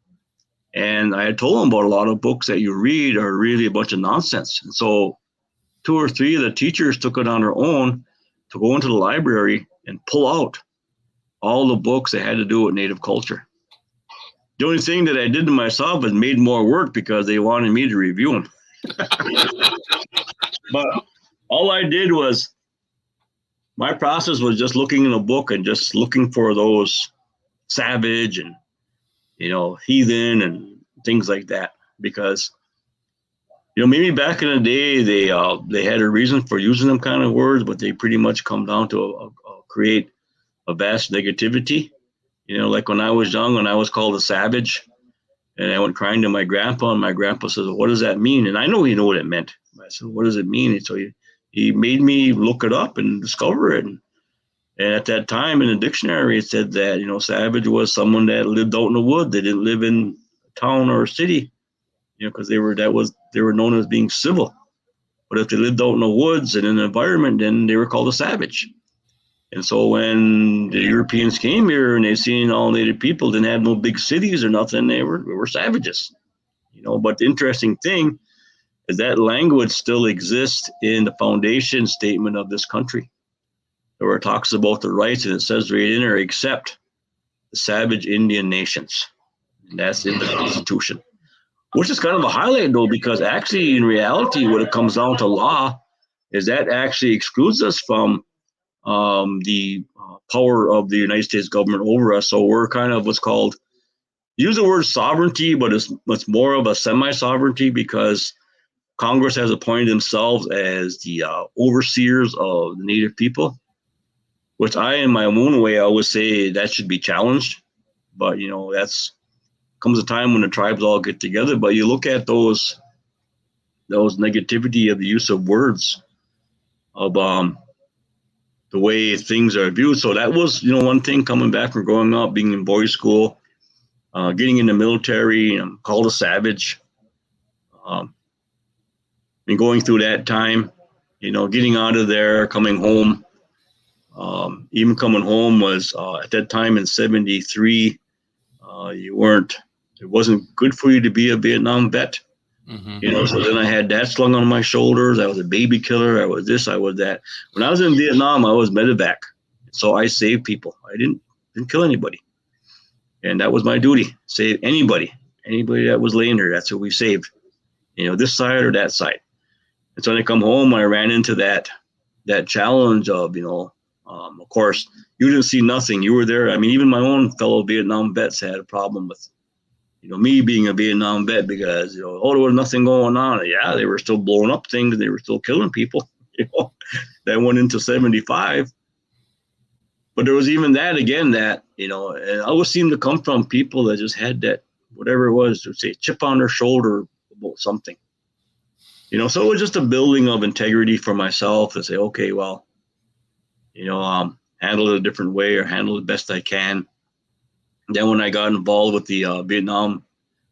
And I had told them about a lot of books that you read are really a bunch of nonsense. And so 2 or 3 of the teachers took it on their own to go into the library and pull out all the books that had to do with Native culture. The only thing that I did to myself was made more work because they wanted me to review them. But all I did was, my process was just looking in a book and just looking for those savage and, heathen and things like that. Because, maybe back in the day, they had a reason for using them kind of words, but they pretty much come down to create a vast negativity. Like when I was young, when I was called a savage, and I went crying to my grandpa, and my grandpa says, well, what does that mean? And I know he knew what it meant. I said, what does it mean? And so he made me look it up and discover it. And at that time in the dictionary, it said that, savage was someone that lived out in the wood. They didn't live in a town or a city, because they were known as being civil. But if they lived out in the woods and in an environment, then they were called a savage. And so when the Europeans came here and they seen all Native people, didn't have no big cities or nothing, they were savages. But the interesting thing is that language still exists in the foundation statement of this country, where it talks about the rights, and it says right in there, except the savage Indian nations. And that's in the Constitution, which is kind of a highlight, though, because actually in reality, when it comes down to law, is that actually excludes us from the power of the United States government over us. So we're kind of what's called, use the word sovereignty, but it's more of a semi-sovereignty, because Congress has appointed themselves as the overseers of the Native people, which I, in my own way, I would say that should be challenged. But, that's comes a time when the tribes all get together. But you look at those negativity of the use of words, of the way things are viewed. So that was, one thing coming back from growing up, being in boys' school, getting in the military, called a savage, and going through that time, getting out of there, coming home. Even coming home was, at that time in 73, it wasn't good for you to be a Vietnam vet. Mm-hmm. So then I had that slung on my shoulders. I was a baby killer. I was this, I was that. When I was in Vietnam, I was medevac. So I saved people. I didn't kill anybody. And that was my duty. Save anybody that was laying there. That's who we saved, this side or that side. And so when I come home, I ran into that challenge of, of course, you didn't see nothing. You were there. I mean, even my own fellow Vietnam vets had a problem with, me being a Vietnam vet, because, there was nothing going on. Yeah, they were still blowing up things. They were still killing people, that went into 75. But there was even that again, that, and I always seemed to come from people that just had that, whatever it was, to say chip on their shoulder about something. So it was just a building of integrity for myself to say, okay, well, handle it a different way, or handle it best I can. Then when I got involved with the Vietnam,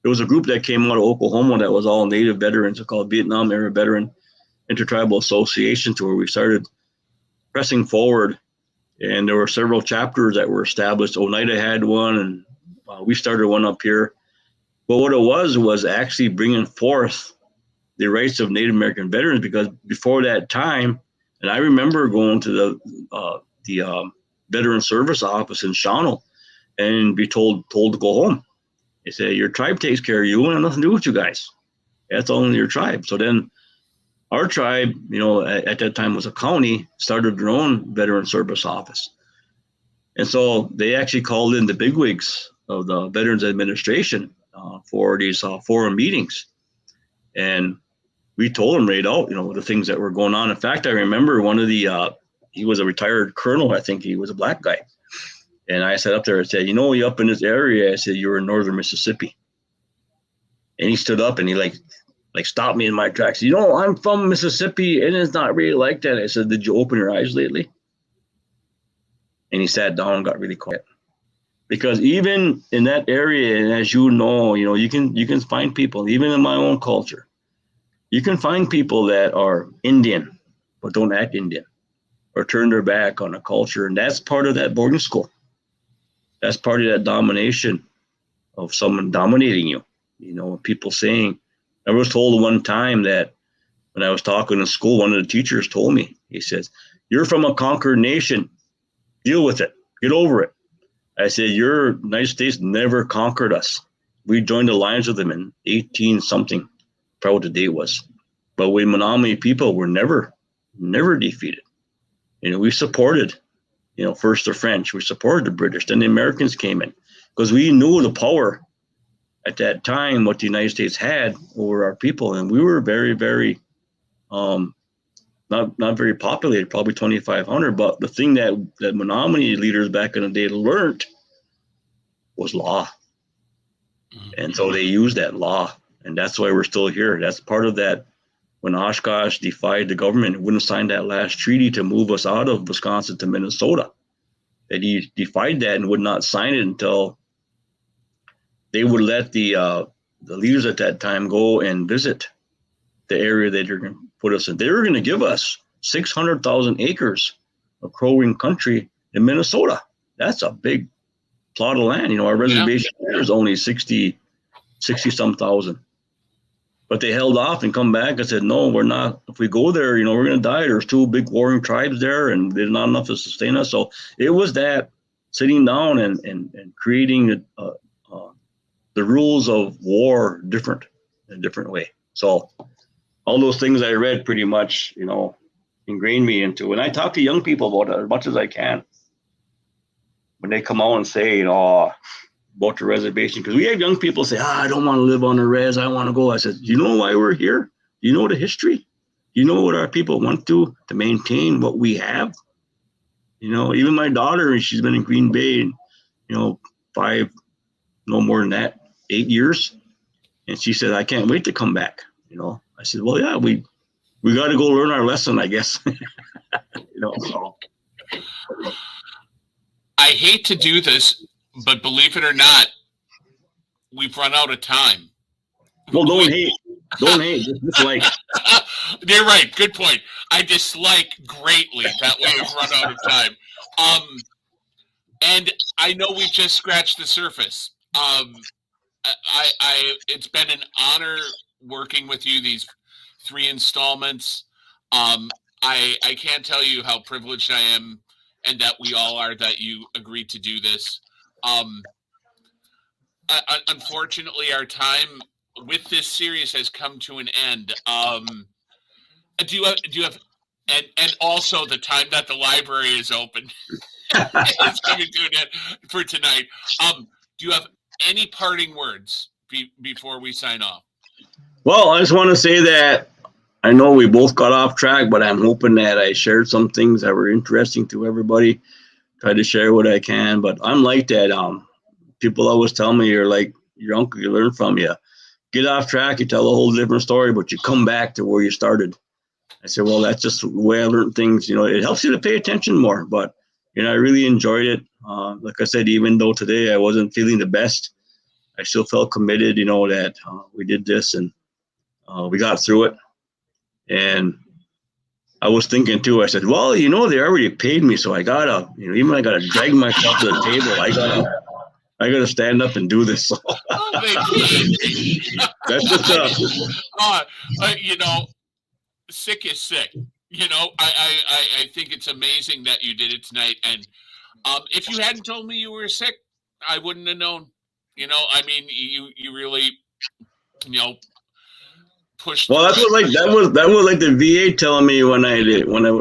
there was a group that came out of Oklahoma that was all Native veterans. It's called Vietnam Era Veteran Intertribal Association, to where we started pressing forward. And there were several chapters that were established. Oneida had one, and we started one up here. But what it was actually bringing forth the rights of Native American veterans, because before that time, and I remember going to the Veteran Service Office in Shawano and be told to go home. They say, your tribe takes care of you. We have nothing to do with you guys. That's only your tribe. So then our tribe, at that time was a county, started their own Veteran Service Office. And so they actually called in the bigwigs of the Veterans Administration for these forum meetings. And we told them right out, the things that were going on. In fact, I remember one of he was a retired colonel. I think he was a black guy. And I sat up there and said, you up in this area, I said, you're in northern Mississippi. And he stood up and he like stopped me in my tracks. I'm from Mississippi and it's not really like that. I said, did you open your eyes lately? And he sat down and got really quiet. Because even in that area, and as you know, you can find people, even in my own culture, you can find people that are Indian, but don't act Indian or turn their back on a culture. And that's part of that boarding school. That's part of that domination of someone dominating you. People saying, I was told one time that when I was talking in school, one of the teachers told me, he says, you're from a conquered nation. Deal with it. Get over it. I said, your United States never conquered us. We joined alliance with them in 18 something, probably what the date was. But we Menominee people were never defeated. We supported, first the French, we supported the British, then the Americans came in, because we knew the power at that time, what the United States had over our people. And we were very, very, not very populated, probably 2,500. But the thing that Menominee leaders back in the day learned was law. And so they used that law. And that's why we're still here. That's part of that. When Oshkosh defied the government, wouldn't sign that last treaty to move us out of Wisconsin to Minnesota. That he defied that and would not sign it until they would let the leaders at that time go and visit the area that they're going to put us in. They were going to give us 600,000 acres of Crow Wing country in Minnesota. That's a big plot of land. Our reservation there is only 60 some thousand. But they held off and come back and said, no, we're not. If we go there, we're going to die. There's two big warring tribes there, and there's not enough to sustain us. So it was that sitting down and creating the rules of war in a different way. So all those things I read pretty much, ingrained me into. And I talk to young people about it as much as I can. When they come out and say, about the reservation, because we have young people say, I don't want to live on the res, I want to go. I said, you know why we're here? You know the history? You know what our people went to maintain what we have? Even my daughter, she's been in Green Bay, 5, no more than that, 8 years. And she said, I can't wait to come back. I said, well, yeah, we got to go learn our lesson, I guess. So. I hate to do this, but believe it or not, we've run out of time. Well, don't hate. Just dislike. You're right. Good point. I dislike greatly that way we've run out of time. And I know we've just scratched the surface. It's been an honor working with you these 3 installments. I can't tell you how privileged I am, and that we all are, that you agreed to do this. Unfortunately, our time with this series has come to an end. Do you have, and also the time that the library is open is coming to an end for tonight. Do you have any parting words before we sign off? Well, I just want to say that I know we both got off track, but I'm hoping that I shared some things that were interesting to everybody. Try to share what I can, but I'm like that. People always tell me, you're like your uncle, you learn from you. Get off track, you tell a whole different story, but you come back to where you started. I said, well, that's just the way I learned things. It helps you to pay attention more, but I really enjoyed it. Like I said, even though today I wasn't feeling the best, I still felt committed, that we did this and we got through it. And I was thinking too, I said, well, they already paid me, so I gotta, even I gotta drag myself to the table. I gotta stand up and do this. So that's just sick is sick. I think it's amazing that you did it tonight. And if you hadn't told me you were sick, I wouldn't have known. You really, pushed. Well, that was like the VA telling me when I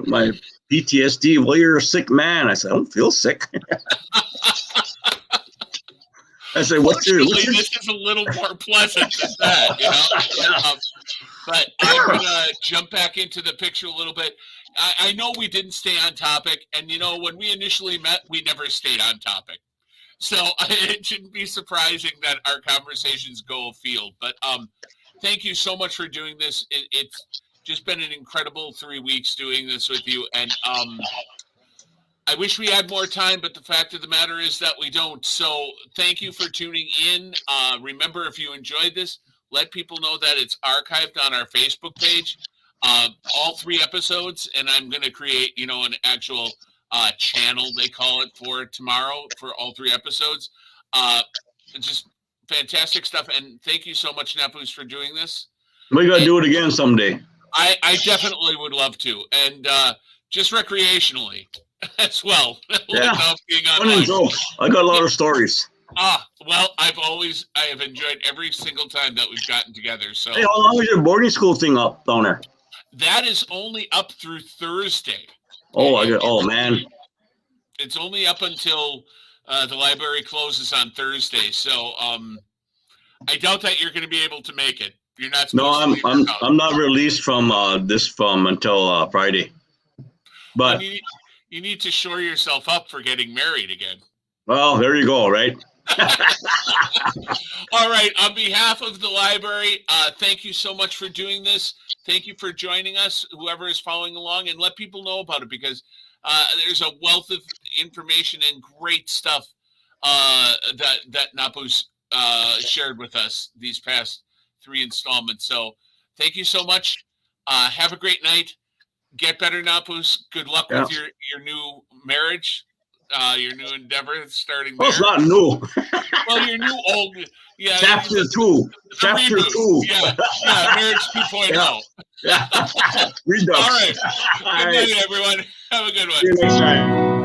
my PTSD. Well, you're a sick man. I said, I don't feel sick. I said, what's your? This is a little more pleasant than that, But I'm gonna jump back into the picture a little bit. I know we didn't stay on topic, and when we initially met, we never stayed on topic. So it shouldn't be surprising that our conversations go afield. But thank you so much for doing this. It's just been an incredible 3 weeks doing this with you, and I wish we had more time, but the fact of the matter is that we don't. So thank you for tuning in. Remember, if you enjoyed this, let people know that it's archived on our Facebook page, all 3 episodes, and I'm going to create, an actual channel, they call it, for tomorrow for all 3 episodes. Just fantastic stuff, and thank you so much, Napos, for doing this. We got to do it again someday. I definitely would love to, and just recreationally as well. Yeah, fun and jokes. I got a lot of stories. Well, I have enjoyed every single time that we've gotten together. So, hey, how long is your boarding school thing up down there? That is only up through Thursday. Oh, man. It's only up until the library closes on Thursday. So, I doubt that you're going to be able to make it. You're not. No, I'm not released from until Friday. But you need to shore yourself up for getting married again. Well, there you go, right? All right. On behalf of the library, thank you so much for doing this. Thank you for joining us, whoever is following along, and let people know about it, because there's a wealth of information and great stuff that Napos shared with us these past 3 installments. So thank you so much. Have a great night. Get better, Napos. Good luck with your new marriage. Your new endeavor starting there. Well, it's not new. Well, your new old, yeah. Chapter 2. Chapter 2. Yeah, marriage 2.0. Yeah. Redux. All right. Good night, everyone. Have a good one. See you next time.